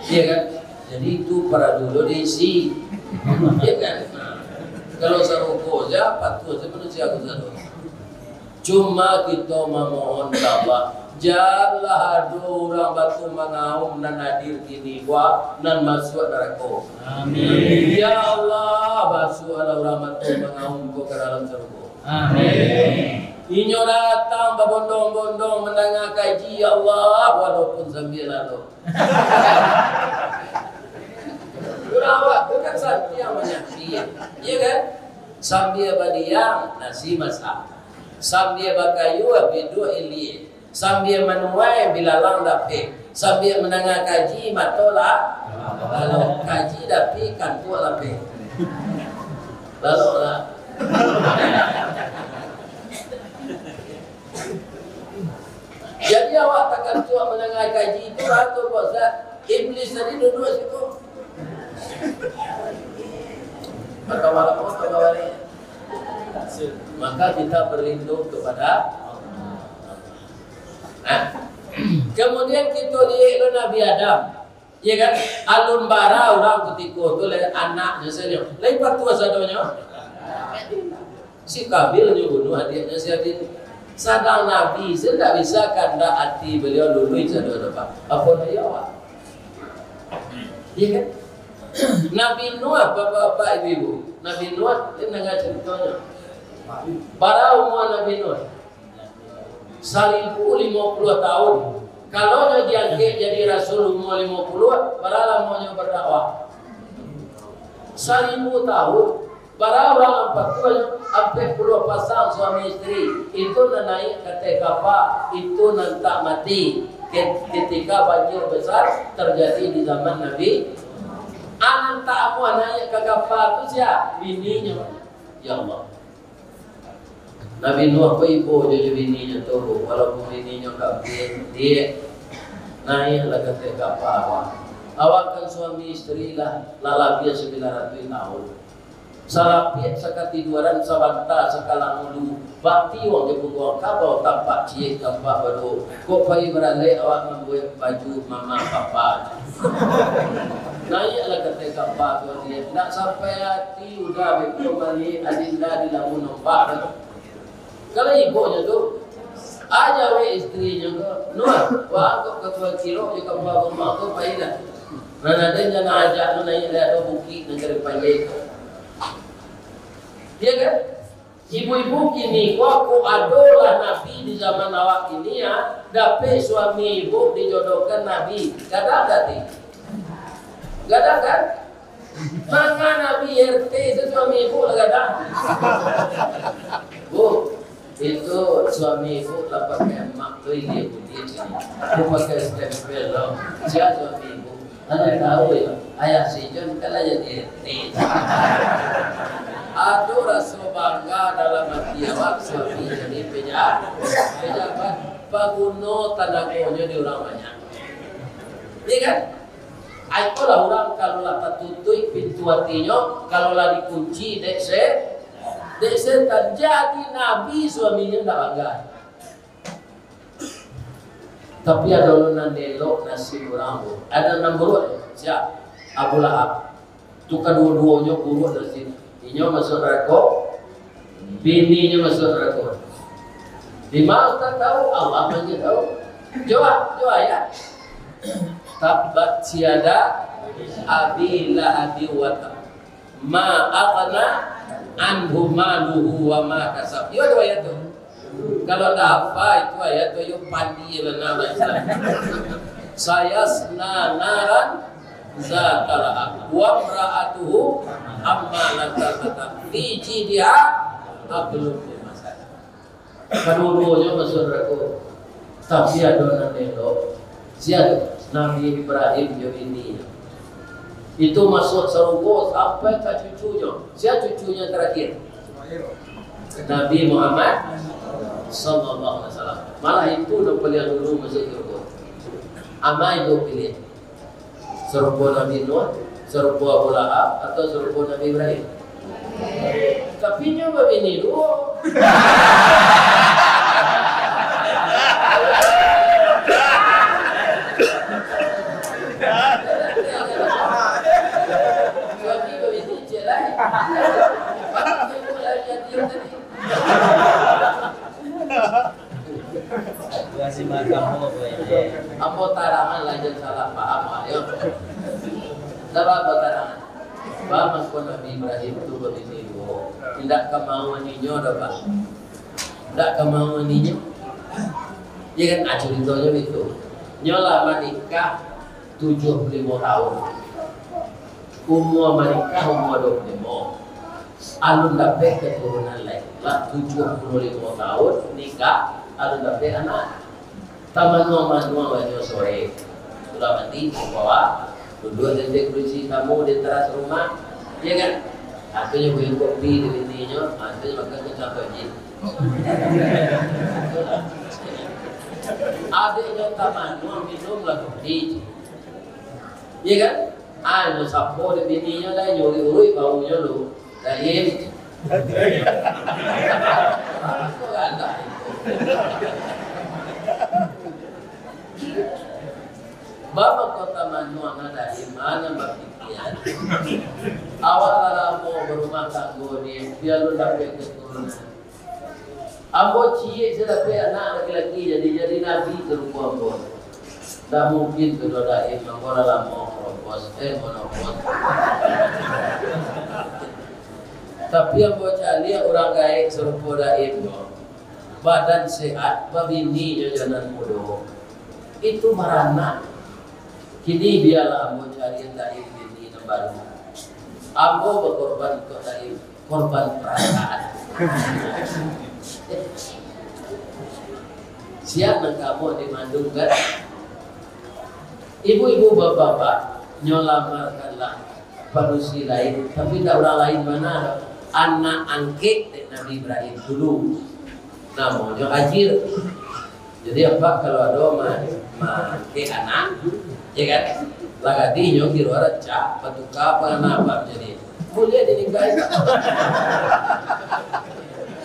Iya kan? Jadi itu para dulu diisi. Iya kan? Kalau seruko ya patut manusia aku sedunia. Cuma kita memohon Allah. Janganlah ada orang batu mengaum dan hadir kini buat dan masuk neraka. Amin. Ya Allah, basuh orang batu mengaum ke dalam surga. Amin. Inyo datang berbondong-bondong mendengar kaji Allah walaupun sambil lalu. Berawak bukan sambil menyaksikan, iya kan? Sambil badiang nasi masak, sambil bakayu bidu ilie. Sambil menuai bilalang dapi, sambil mendengar kaji matola, lalu kaji dapi kantu lapi, lalu lah. Jadi awak takkan tua mendengar kaji itu atau Ustaz? Iblis tadi duduk situ. Maka malam apa balik? Maka kita berlindung kepada nah, kemudian kita lihat Nabi Adam, ya kan? Alun bara orang ketika itu anaknya saja. Lepas tua sadonya, si Kabil bunuh adiknya si Adin. Sadang Nabi, saya tidak bisa kanda hati beliau dulu sadar apa dia awak? Iya kan? Nabi Nuh, bapak-bapak, ibu-ibu. Nabi Nuh, ini dengar ceritanya. Para umur Nabi Nuh 1050 tahun. Kalau dia diangkat jadi Rasul umur 50, para lamanya berdakwah 1000 tahun. Para orang 40 sampai puluh pasang suami istri itu naik ke kapal itu nanti mati ketika banjir besar terjadi di zaman Nabi. Anak tak mau naik ke kapal itu siapa? Bininya. Ya Allah. Nabi Nuh apa ibu jadi bininya tuh, walaupun bininya tak dia naiklah ke kapal. Awak kan suami istri lah, lalabia 900 tahun. Salapit sakatiduran sabanta sakalang ulu bakti wong kebuang kabau tampak cie tampak baru kok pai beralai awak membuat baju mama papa naiklah ketika apa tu dia nak sampai hati udah kembali adinda di lamun nampak kalau ibunya tu aja we istrinya tu Nuh wah kok ketua kilo juga bawa rumah tu pai dah nana dia jangan ajak tu naik ada bukit negeri pai dia kan? Ibu-ibu kini, waktu adalah Nabi di zaman awak ini ya, dapat suami ibu dijodohkan Nabi. Gak ada tadi? Gak ada kan? Maka Nabi RT itu suami ibu gak ada. Bu, itu suami ibu lah pakai emak tu ini putih sini. Dia pakai stempel loh. Siapa suami ibu? Anda tahu ya? Ayah si John kalau jadi RT. Aduh rasa bangga dalam hati awak suami jadi pejabat paguno tanagonya di orang banyak. Iya kan? Itulah orang kalau lah tertutup pintu hatinya, kalau lah dikunci dek terjadi Nabi suaminya tidak bangga. Tapi ada orang nelok nasi orang tu. Ada 6 buruk siap Abu Lahab. Tu kedua-duanya buruk dari sini. Inya masuk neraka, bininya masuk neraka. Di mana tak tahu, Allah aja tahu. Coba ya. Tabat siada abi lahabi wa ma aghna anhu maluhu wa ma kasab. Yo ayat tu. Kalau tak apa itu ayat tu yo pandi nama Islam. Sayasna naran zakara wa imra'atuhu ammalatan fi jidha ablum masak. Kedua-duanya masuk neraka. Tapi ada orang elok. Siapa? Nabi Ibrahim yang ini. Itu masuk surga sampai ke cucunya. Siapa cucunya terakhir? Nabi Muhammad sallallahu alaihi wasallam. Malah itu udah paling dulu masuk surga. Amai itu pilih. Surga Nabi Nuh, surga Abu Lahab atau surga Nabi Ibrahim. Tapi nyoba ini dulu. Kasih makan apa tarangan lanjut salah paham ayo. Apa tarangan? Bapak pun Nabi Ibrahim itu begini dulu. Tidak kemauan ninyo dah pak. Tidak kemauan ninyo. Ya kan ceritanya itu. Nyola menikah 75 tahun. Umur menikah umur 25. Alun dapat keturunan lain. Lah 75 tahun nikah alun dapat anak. Taman-taman banyak sore. Sudah mati bawa duduk di kursi tamu di teras rumah. Ya kan? Akhirnya beli kopi di bininya, akhirnya makan kecap gaji. Adiknya Tamanu minum lagu hiji. Iya kan? Anu sapo di bininya dah nyuri-uri baunya lu. Daim. Aku ada. Bapak kota Manu dari mana berpikiran? Awal lama berumah tangga ni, dia lu dapat keturunan. Ambo cie saya dapat anak laki-laki jadi nabi terumah ambo. Tak mungkin kalau daim ambo lama propos, monopos. Tapi ambo cari orang kaya serupa daim badan sehat, babini jajanan bodoh. Itu merana. Kini biarlah ambo cari daim ini baru. Ambo berkorban untuk daim, korban perasaan. Siap nak kamu dimandungkan. Ibu-ibu bapak-bapak nyolamarkanlah manusia lain, tapi tak orang lain mana anak angkat Nabi Ibrahim dulu. Namanya Ajir. Jadi apa kalau ada ke anak, ya kan? Lagadinya kira raca, patuka apa nama jadi. Boleh dinikahi.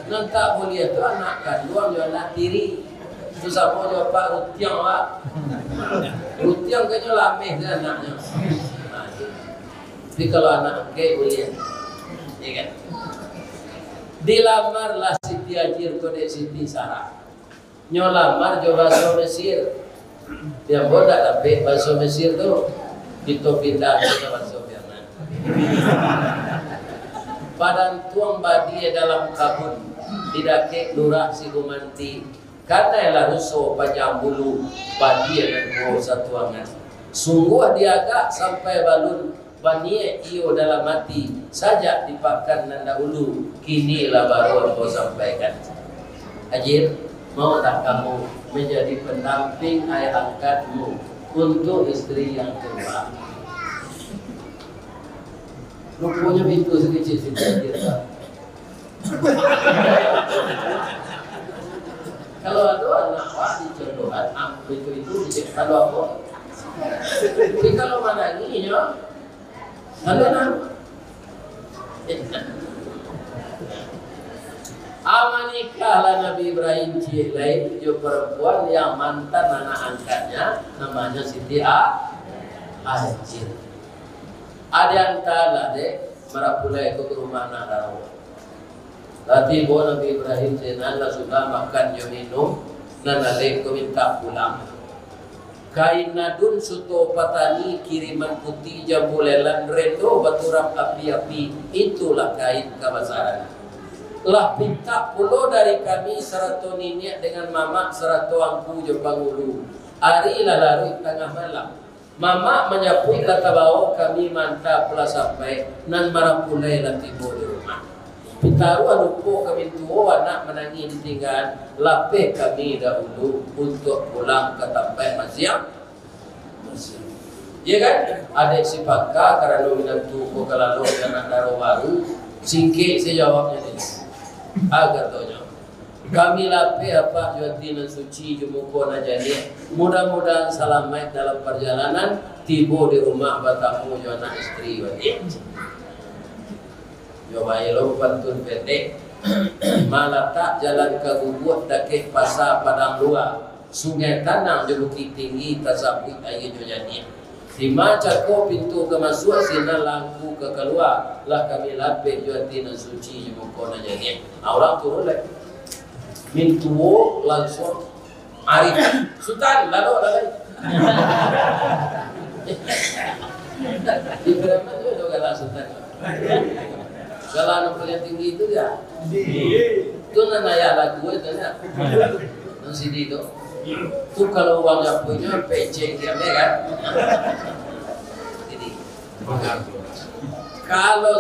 Nanti boleh tu anak kandung yang anak tiri. Tu sama je Pak Rutiang lah. Rutiang kayaknya lameh dia anaknya. Tapi kalau anak ke boleh, ya kan? Dilamarlah Siti Ajir kode Siti Sarah. Nyolamar jo bahasa Mesir. Dia bodak tapi bahasa Mesir tu itu pindah ke bahasa Vietnam. Padan tuang badi dalam kabun tidak ke lurah si gumanti. Karena ialah rusuh panjang bulu badi dan buah satuangan. Sungguh dia agak sampai balun bani iyo dalam mati saja dipakan nanda ulu. Kinilah baru aku sampaikan. Ajir, mau tak kamu menjadi pendamping ayah angkatmu untuk istri yang kedua? Rupanya itu sedikit sedikit. Kalau ada anak wadi contohan, itu kalau apa? Tapi kalau mana ini ya, ada nama. Amanikahlah Nabi Ibrahim Cilai, jo perempuan yang mantan anak angkatnya, namanya Siti Ajir. Ada yang tahu deh, merapulai ke rumah anak darah. Tadi bawa Nabi Ibrahim senala sudah makan jo minum, nanale ko minta pulang. Kain nadun suto patani kiriman putih jambulelan redo baturam api-api, itulah kain kebesaran. Lah minta pulo dari kami serato ninik dengan mama serato angku jo pangulu. Ari lalarui tengah malam. Mama menyapui kata bawa kami mantap lah sampai nan marapulai lah tiba di rumah. Pitaruan lupo kami tua anak menangi ditinggal lapeh kami dahulu untuk pulang ke tempat masjid. Ya kan? Adik si Pakka karena nominan tuku kalau anak daro baru singkir saya jawabnya ni. Agar tonya. Kami lapeh apa juatin suci jumuko najani. Mudah-mudahan selamat dalam perjalanan tiba di rumah batamu jo anak istri wadi. Coba lo pantun pendek. Malah tak jalan ke gubuk dakik pasar padang luar. Sungai tanang di bukit tinggi tasabut air jojani. Di macako pintu kemasuk sina langku ke keluar. Lah kami lapik juatin suci jemukona jadi. Orang turun lagi. Mintuo langsung arif. Sultan lalu lagi. Di Brahma itu ada kala sultan. Kalau anak paling tinggi itu dia. Itu nanya lagu itu ya. Nasi itu. Itu kalau uangnya punya PC dia kan. Jadi kalau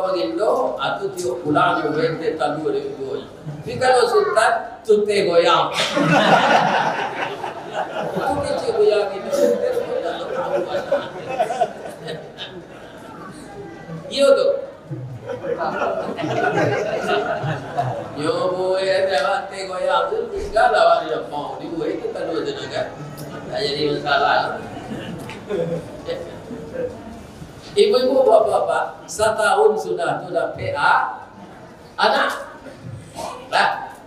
begitu atau tiup pulang juga ente talu itu. Tapi kalau sultan tute goyang. Itu kecil goyang itu. Iya tuh. Yo boy, ada waktu goyang tu tinggal awak dia mau di buat itu kalau ada Ibu-ibu, bapak-bapak, setahun sudah PA anak. Nah,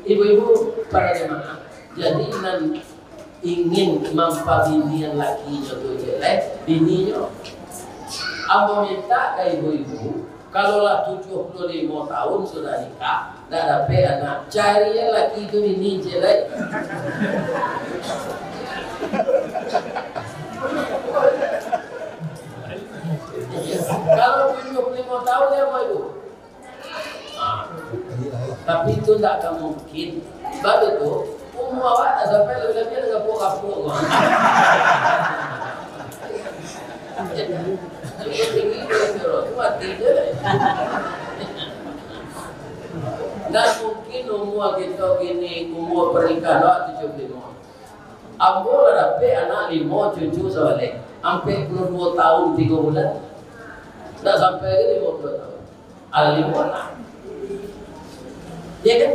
ibu-ibu para jemaah, jadi ingin mampabinian lakinya tu jelek, bininya. Ambo minta ke ibu-ibu, kalau lah 75 tahun sudah nikah, dah dapat anak, cari yang laki itu bini jelek. Kalau 75 tahun ya mau ibu. Tapi itu tidak akan mungkin. Sebab itu umur awak tak sampai lebih-lebih dengan pokok-pokok. Itu tinggi itu mati je. Dan mungkin umur kita gini, umur pernikahan 75. Ambo lah dapat anak 5 cucu sebalik. Sampai 22 tahun 3 bulan. Tak sampai 50 tahun. Ada 5 anak. Ya kan?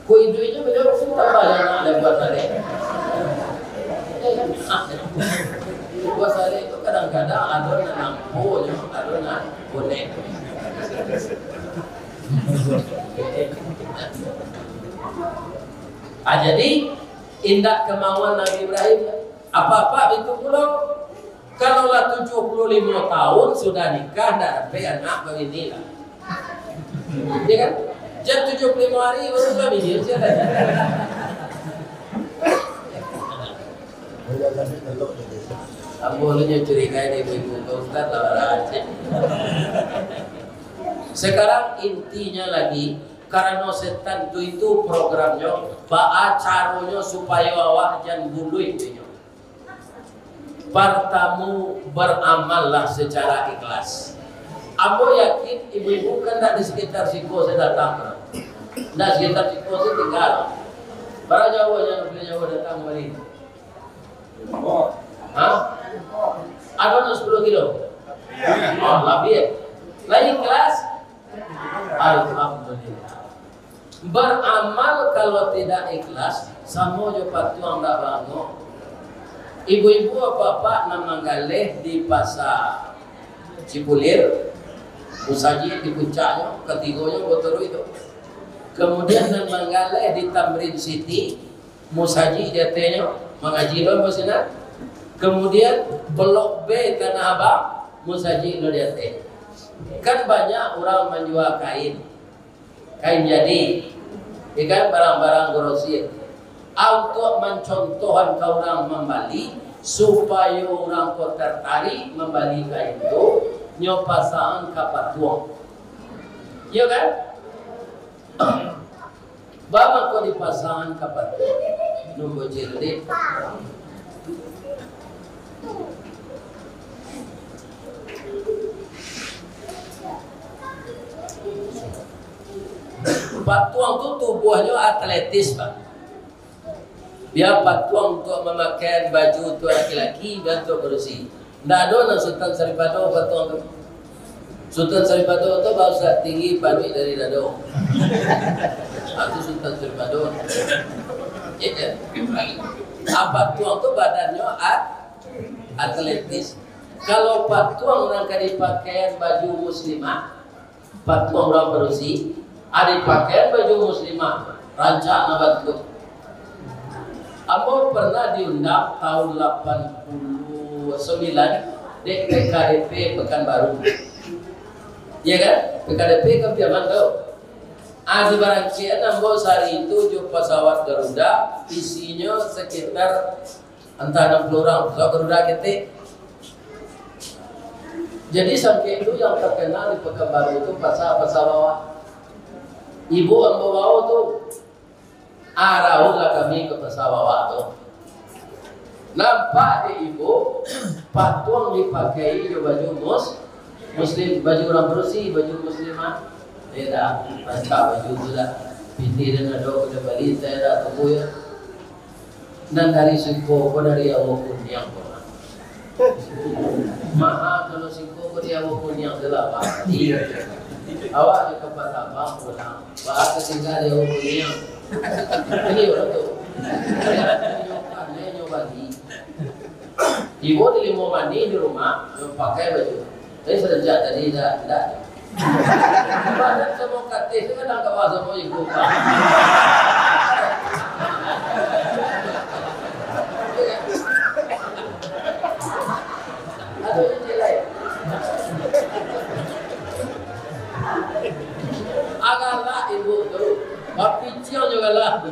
Kau hidupnya beliau tambah yang ada buat saleh. Buat saleh itu kadang-kadang ada yang nampu, ada yang boleh. Jadi indah kemauan Nabi Ibrahim. Apa-apa itu pulau. Kalau lah 75 tahun sudah nikah, dah dapat anak beginilah. Ya kan? Jam 75 hari baru sudah bini siapa? Bolehnya curiga ini ibu-ibu Ustaz lah aja. Sekarang intinya lagi, karena setan itu programnya, ba'a caranya supaya awak jangan bulu itu. Pertama beramallah secara ikhlas. Ambo yakin ibu-ibu kan tak di sekitar Siko saya datang. Nah sekitar Siko saya tinggal. Para Jawa yang beli Jawa datang kembali. Hah? Ada 10 kilo? Oh, lebih. Lain kelas? Alhamdulillah. Beramal kalau tidak ikhlas, sama je patuang dah bangun. Ibu-ibu apa-apa nama galeh di pasar Cipulir, Musaji di puncaknya, ketiganya Botoro itu. Kemudian nama galeh di Tamrin City, Musaji di atasnya, mengaji lo masina. Kemudian Blok B Tanah Abang, Musaji lo di atas. Kan banyak orang menjual kain jadi, ikan barang-barang grosir. Untuk mencontohkan ke orang membeli supaya orang kau tertarik membeli kain itu, nyopasaan kapatuang. Ya kan? Bama kau dipasang kapatuang. Nombor jilid. Patuang itu tubuhnya atletis, Pak. Dia patuang untuk memakai baju untuk laki-laki dan untuk bersih. Tidak ada Sultan Saripado patuang itu. Sultan Saripado itu bahasa tinggi padi dari dado. Itu Sultan Saripado. Ya, patuang itu badannya atletis. Kalau patuang orang kali pakaian baju muslimah, patuang orang bersih, ada pakaian baju muslimah, rancak nabat. Ambo pernah diundang tahun 89 di PKDP Pekanbaru. Ya kan? PKDP kan zaman tu. Di Barangsian Ambo hari itu jumpa pesawat Garuda, isinya sekitar entah 60 orang. Pesawat Garuda kita. Jadi sampai itu yang terkenal di Pekanbaru itu pasar bawah. Ibu Ambo bawa tu. Arahlah kami ke pesawat tu. Nampak di ibu patuang dipakai baju muslim, baju orang bersih, baju muslimah. Tidak, pasca baju tu dah. Pinti dan ada pada balik saya dah tunggu ya. Dan dari Siko ko dari awak kunyang ko. Maha kalau Siko ko dari awak kunyang adalah pasti. Awak di tempat abang pulang. Bahasa tinggal di awak kunyang. Ini orang tu. Saya nyoba lagi. Ibu di mau mandi di rumah, pakai baju. Tapi sejak tadi tidak. Badan semua kata itu kadang kawan semua ibu. Aduh ini lain. Agarlah ibu tu, bapi cium juga lah.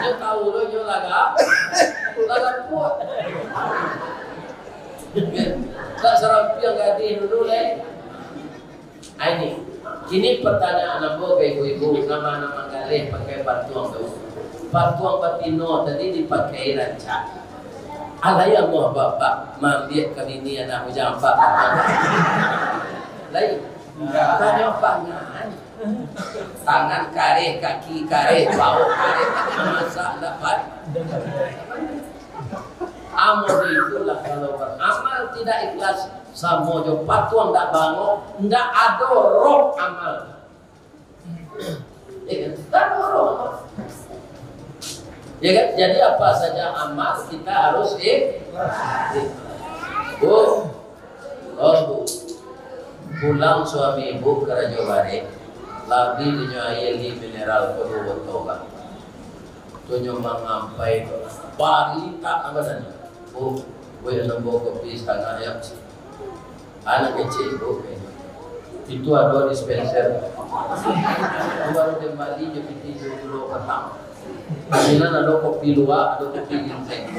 Dia tahu lo jo laga kuat. Tak serampi yang gadis dulu leh. Ini pertanyaan ambo ke ibu-ibu nama-nama galih pakai batuang tu. Batuang batino tadi dipakai rancak. Ada yang mau bapak mambiak kali ini anak ujang pak. Lain. Tanya pangan. Tangan kare, kaki kare, bau kare, masak dapat. Amal itulah kalau beramal tidak ikhlas sama jo patuang tak bangun, ndak ada roh amal. Tak ada roh amal. Ya kan? Jadi apa saja amal kita harus ikhlas. Bu, pulang suami ibu ke Raja Bari. Lagi dinyoai mineral perlu bertobat. Tunyo mengampai bari tak abadan. Oh, boleh nambah kopi setengah ya. Anak kecil kopi. Itu ada dispenser. Baru kembali jadi dulu petang. Bila ada kopi luar, ada kopi ginseng.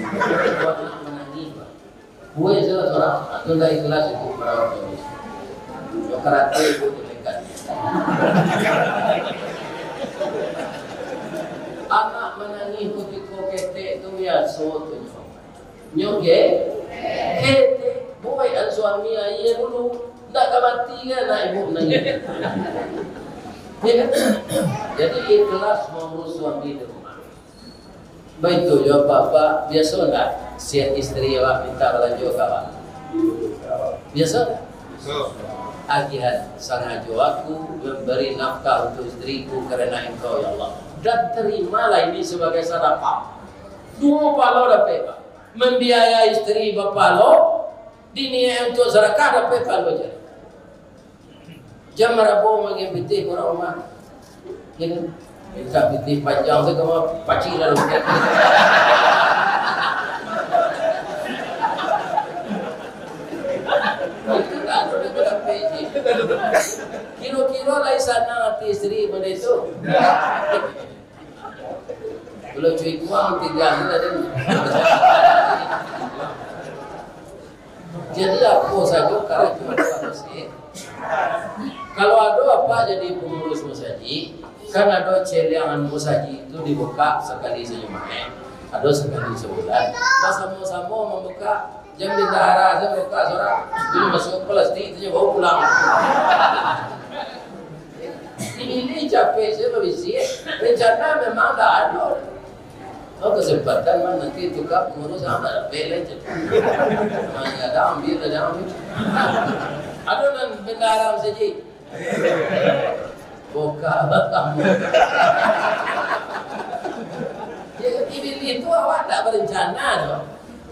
Buat nak menangis. Kue salah seorang. Itu dah ikhlas itu perawat ini. Yo karate itu dilekat. Anak menangis ketika ketek itu biasa tu. Nyoke, ketek, boy an suami ayah dulu tak mati kan nak ibu menangis. Jadi ikhlas mengurus suami di rumah. Baik tu jawab bapak biasa tak? Siap istri awak minta belanja kawan. Biasa? Agihan sangat aku memberi nafkah untuk istriku kerana engkau ya Allah. Dan terimalah ini sebagai sedekah. 2 palo dapat pak. Membiayai istri bapalo, diniat untuk sedekah dapat palo je. Jam rabu magi pitih orang rumah. Ini minta pitih panjang tu kamu pacik lalu. Itu tak ada berapa ini. Kilo-kilo lah sana hati istri pada itu. Kalau cuy kuang 3 ada. Jadi apa saja kalau cuma masjid. Kalau ada apa jadi pengurus masjid, kan ada celiangan masjid itu dibuka sekali sejumat, ada sekali sebulan. Kita sama-sama membuka jam bintara, saya buka seorang dulu masuk plastik itu bawa pulang. Ini capek saya berbisik, rencana memang tak ada. Oh kesempatan mana nanti tukar pengurus ada bela je. Mana ada ambil. Ada dan bintara saja. Buka kamu. Jadi itu awak tak berencana tu.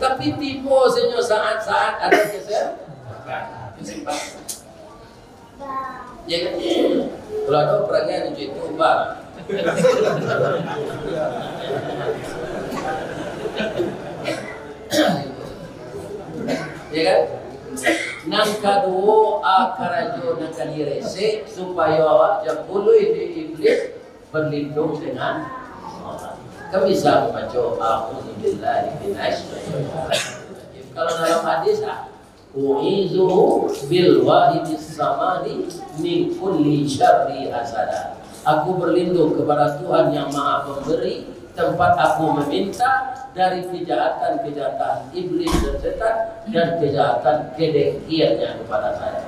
Tapi tipu senyo saat-saat ada kesempatan. Ya kan? Kalau ada perangai itu ubah. Ya kan? Nang kadua akarajo nak direse supaya awak jambulu ini iblis berlindung dengan Allah. Kami bisa membaca a'udzubillahi minasyaitonir. Kalau dalam hadis u'izu bil wahidis samadi min kulli syarri hasada. Aku berlindung kepada Tuhan yang Maha Pemberi, tempat aku meminta dari kejahatan-kejahatan iblis dan setan dan kejahatan kedengkiannya kepada saya.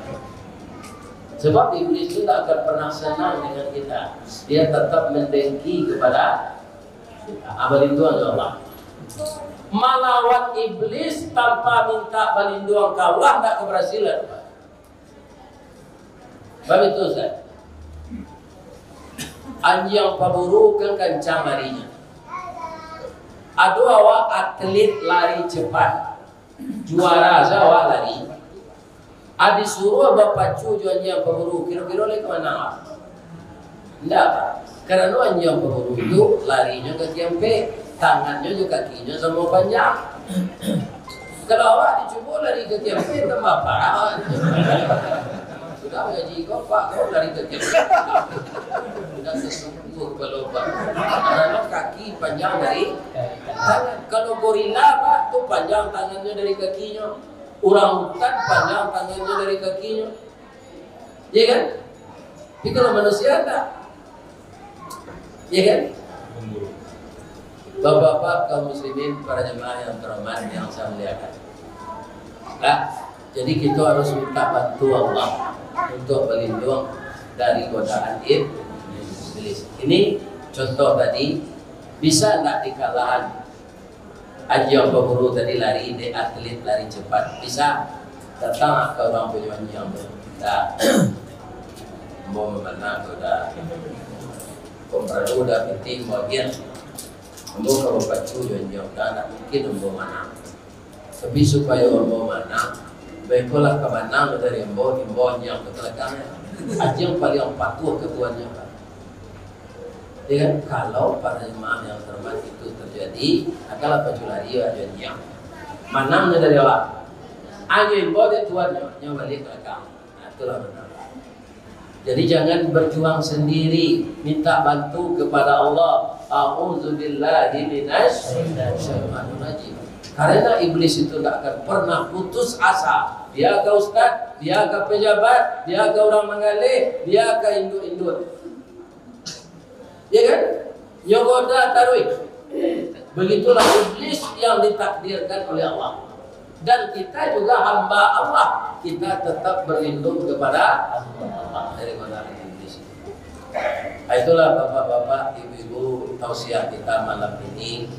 Sebab iblis itu tak akan pernah senang dengan kita. Dia tetap mendengki kepada kita. Berlindung Allah. Melawan iblis tanpa minta perlindungan ke Allah tak keberhasilan. Sebab itu Ustaz, anjing paburu kan kencang larinya. Ada awak atlet lari cepat, juara awak lari. Adi suruh bapak cu jualnya pemburu, kira-kira lagi kemana? Tidak, karena anjing pemburu itu larinya ke kiampe, tangannya juga kakinya sama panjang. Kalau awak dicoba lari ke kiampe, tambah parah. Sudah gaji kau pak, kau lari ke kiampe. Sudah sesungguh kalau pak, karena kaki panjang dari tangan. Kalau gorila pak, tu panjang tangannya dari kakinya. Orang hutan panjang tangannya dari kakinya. Iya kan? Tapi kalau manusia enggak. Iya kan? Bapak-bapak kaum muslimin, para jemaah yang terhormat yang saya muliakan. Nah, jadi kita harus minta bantu Allah untuk berlindung dari godaan iblis. Ini contoh tadi, bisa enggak dikalahan anjing pemburu tadi lari, di atlet lari cepat, bisa datang ke orang punya anjing dah mau mana sudah komprado dah penting bagian mau kalau pacu anjing dah tak mungkin mau mana, tapi supaya mau mana baiklah ke mana dari mau yang ketelakanya anjing paling patuh ketuanya. Ya, kalau para jemaah yang terhormat itu terjadi, adalah paculari ajannya. Manamnya dari awak, anjing boleh tuannya, yang balik ke belakang. Nah, itulah benar. Jadi jangan berjuang sendiri, minta bantu kepada Allah. A'udzubillahi minasyaitonir rajim. Karena iblis itu tidak akan pernah putus asa. Dia ke ustaz, dia ke pejabat, dia ke orang mengalih, dia ke induk-induk. Ya kan? Nyogoda taruh. Begitulah iblis yang ditakdirkan oleh Allah. Dan kita juga hamba Allah. Kita tetap berlindung kepada Allah daripada iblis. Itulah bapak-bapak, ibu-ibu, tausiah kita malam ini.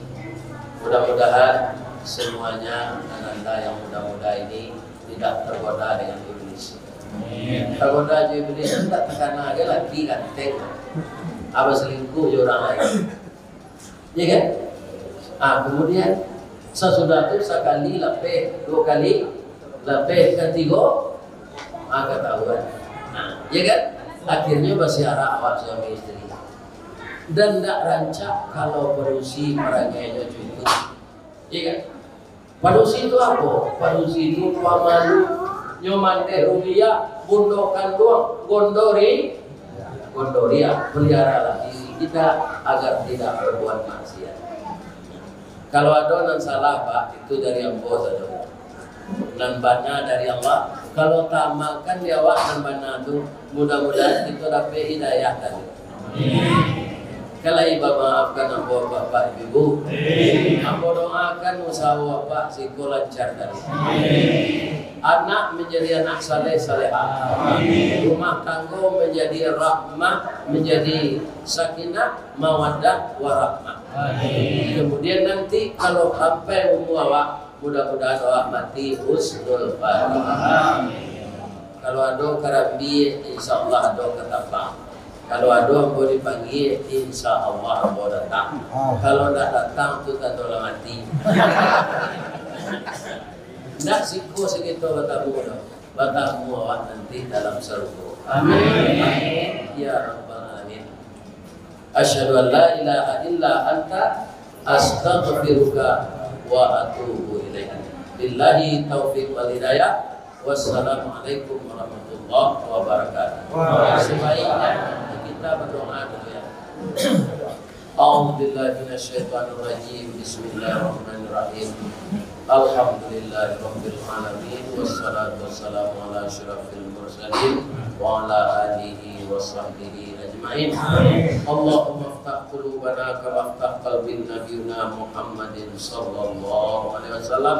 Mudah-mudahan semuanya Anda yang muda-muda ini tidak tergoda dengan iblis. Tergoda iblis tidak terkena lagi lagi ganteng. Apa selingkuh je orang lain, ya kan? Kemudian sesudah itu sekali lepeh, dua kali lepeh, ketiga ketahuan, ya kan? Akhirnya bersiara awak suami istri dan tidak rancak kalau perusi meragainya cucu, ya kan? Perusi itu apa? Perusi itu pamalu nyomante rupiah, bundokan doang, Gondoria, peliharalah diri kita agar tidak berbuat maksiat. Kalau ada yang salah pak, itu dari Allah saja. Nambatnya dari Allah. Kalau tak amalkan di awak nambatnya itu, mudah-mudahan kita dapat hidayah tadi. Kalau ibu maafkan ambo bapak ibu, ambo doakan usaha bapak siko lancar tadi. Anak menjadi anak saleh salehah, rumah tangga menjadi rahmah, menjadi sakinah, mawaddah, warahmah. Kemudian nanti kalau sampai umur awak, mudah-mudahan awak mati husnul khatimah. Kalau ada karambi, insya Allah ada ketapang. Kalau ada mau dipanggil, insya Allah mau datang. Kalau tidak datang, itu tanda mati. Tidak siku segitu batamu awak nanti dalam surga. Amin. Ya Rabbal Alamin. Asyhadu an la ilaha illa anta astaghfiruka wa atubu ilaik. Billahi taufiq wal hidayah. Wassalamualaikum warahmatullahi wabarakatuh. Sebaiknya kita berdoa dulu ya. A'udzubillahi minasyaitonir rajim. Bismillahirrahmanirrahim. Alhamdulillahirabbil alamin wassalatu wassalamu ala asyrafil mursalin wa ala alihi washabbihi ajmain. Allahumma iftah qulubana kama iftah qalbin nabiyina Muhammadin sallallahu alaihi wasallam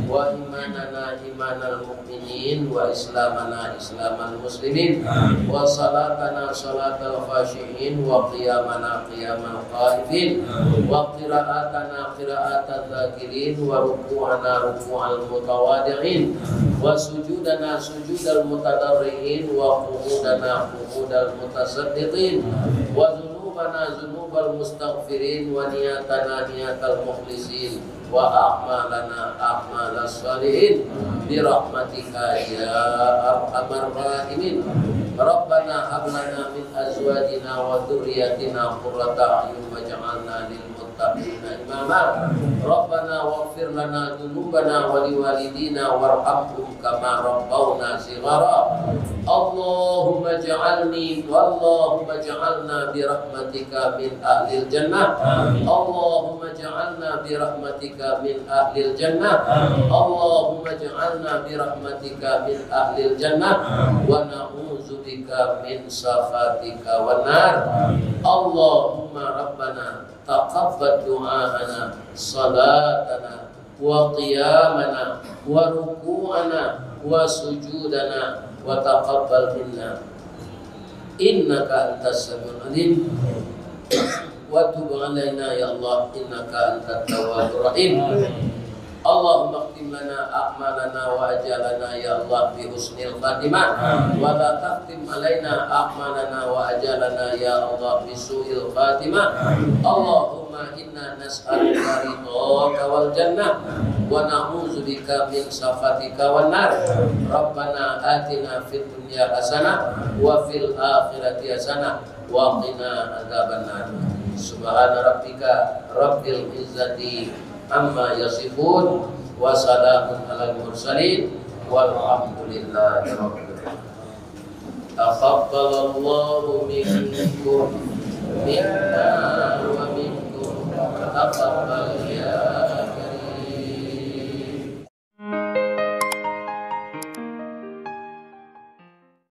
wa imanana imanal mu'minin wa islamana islamal muslimin wa salatana salatal khashiin wa qiyamana qiyamal qaifin wa qira'atana qira'atal zakirin wa ruku'ana ruku'al mutawadi'in wa sujudana sujudal mutadarri'in wa qu'udana qu'udal mutasaddiqin wa qulubana dzunubal mustaghfirin wa niyatana niyatal mukhlisin wa a'malana a'malas shalihin bi rahmatika ya arhamar rahimin. Rabbana hab lana min azwajina wa dhurriyyatina qurrata a'yun waj'alna lil muttaqina imama. Rabbana waghfir lana dzunubana wa liwalidina warhamhum kama rabbawna shighara. Allahumma ja'alni wallahumma ja'alna bi rahmatika min ahlil jannah. Allahumma ja'alna bi rahmatika min ahlil jannah. Allahumma ja'alna bi rahmatika min ahlil jannah wa na'udzu bika min sakhatika wan nar. Allahumma rabbana taqabbal du'aana salatana wa qiyamana wa ruku'ana wa sujudana wa taqabbal minna innaka antas samiul alim wa tub alaina ya Allah innaka antat tawwabur rahim. Allahumma khtim lana a'malana wa ajalana ya Allah bi husnil khatimah wa la takhtim alaina a'malana wa ajalana ya Allah bi su'il khatimah. Allahumma inna nas'aluka ridhaka wal jannah wa na'udzu bika min sakhatika wan nar. Rabbana atina fid dunya hasanah wa fil akhirati hasanah wa qina adzabannar. Subhana rabbika rabbil izzati amma yasifun wa salamun alal mursalin walhamdulillahi rabbil alamin. Taqabbalallahu minkum minna wa minkum taqabbal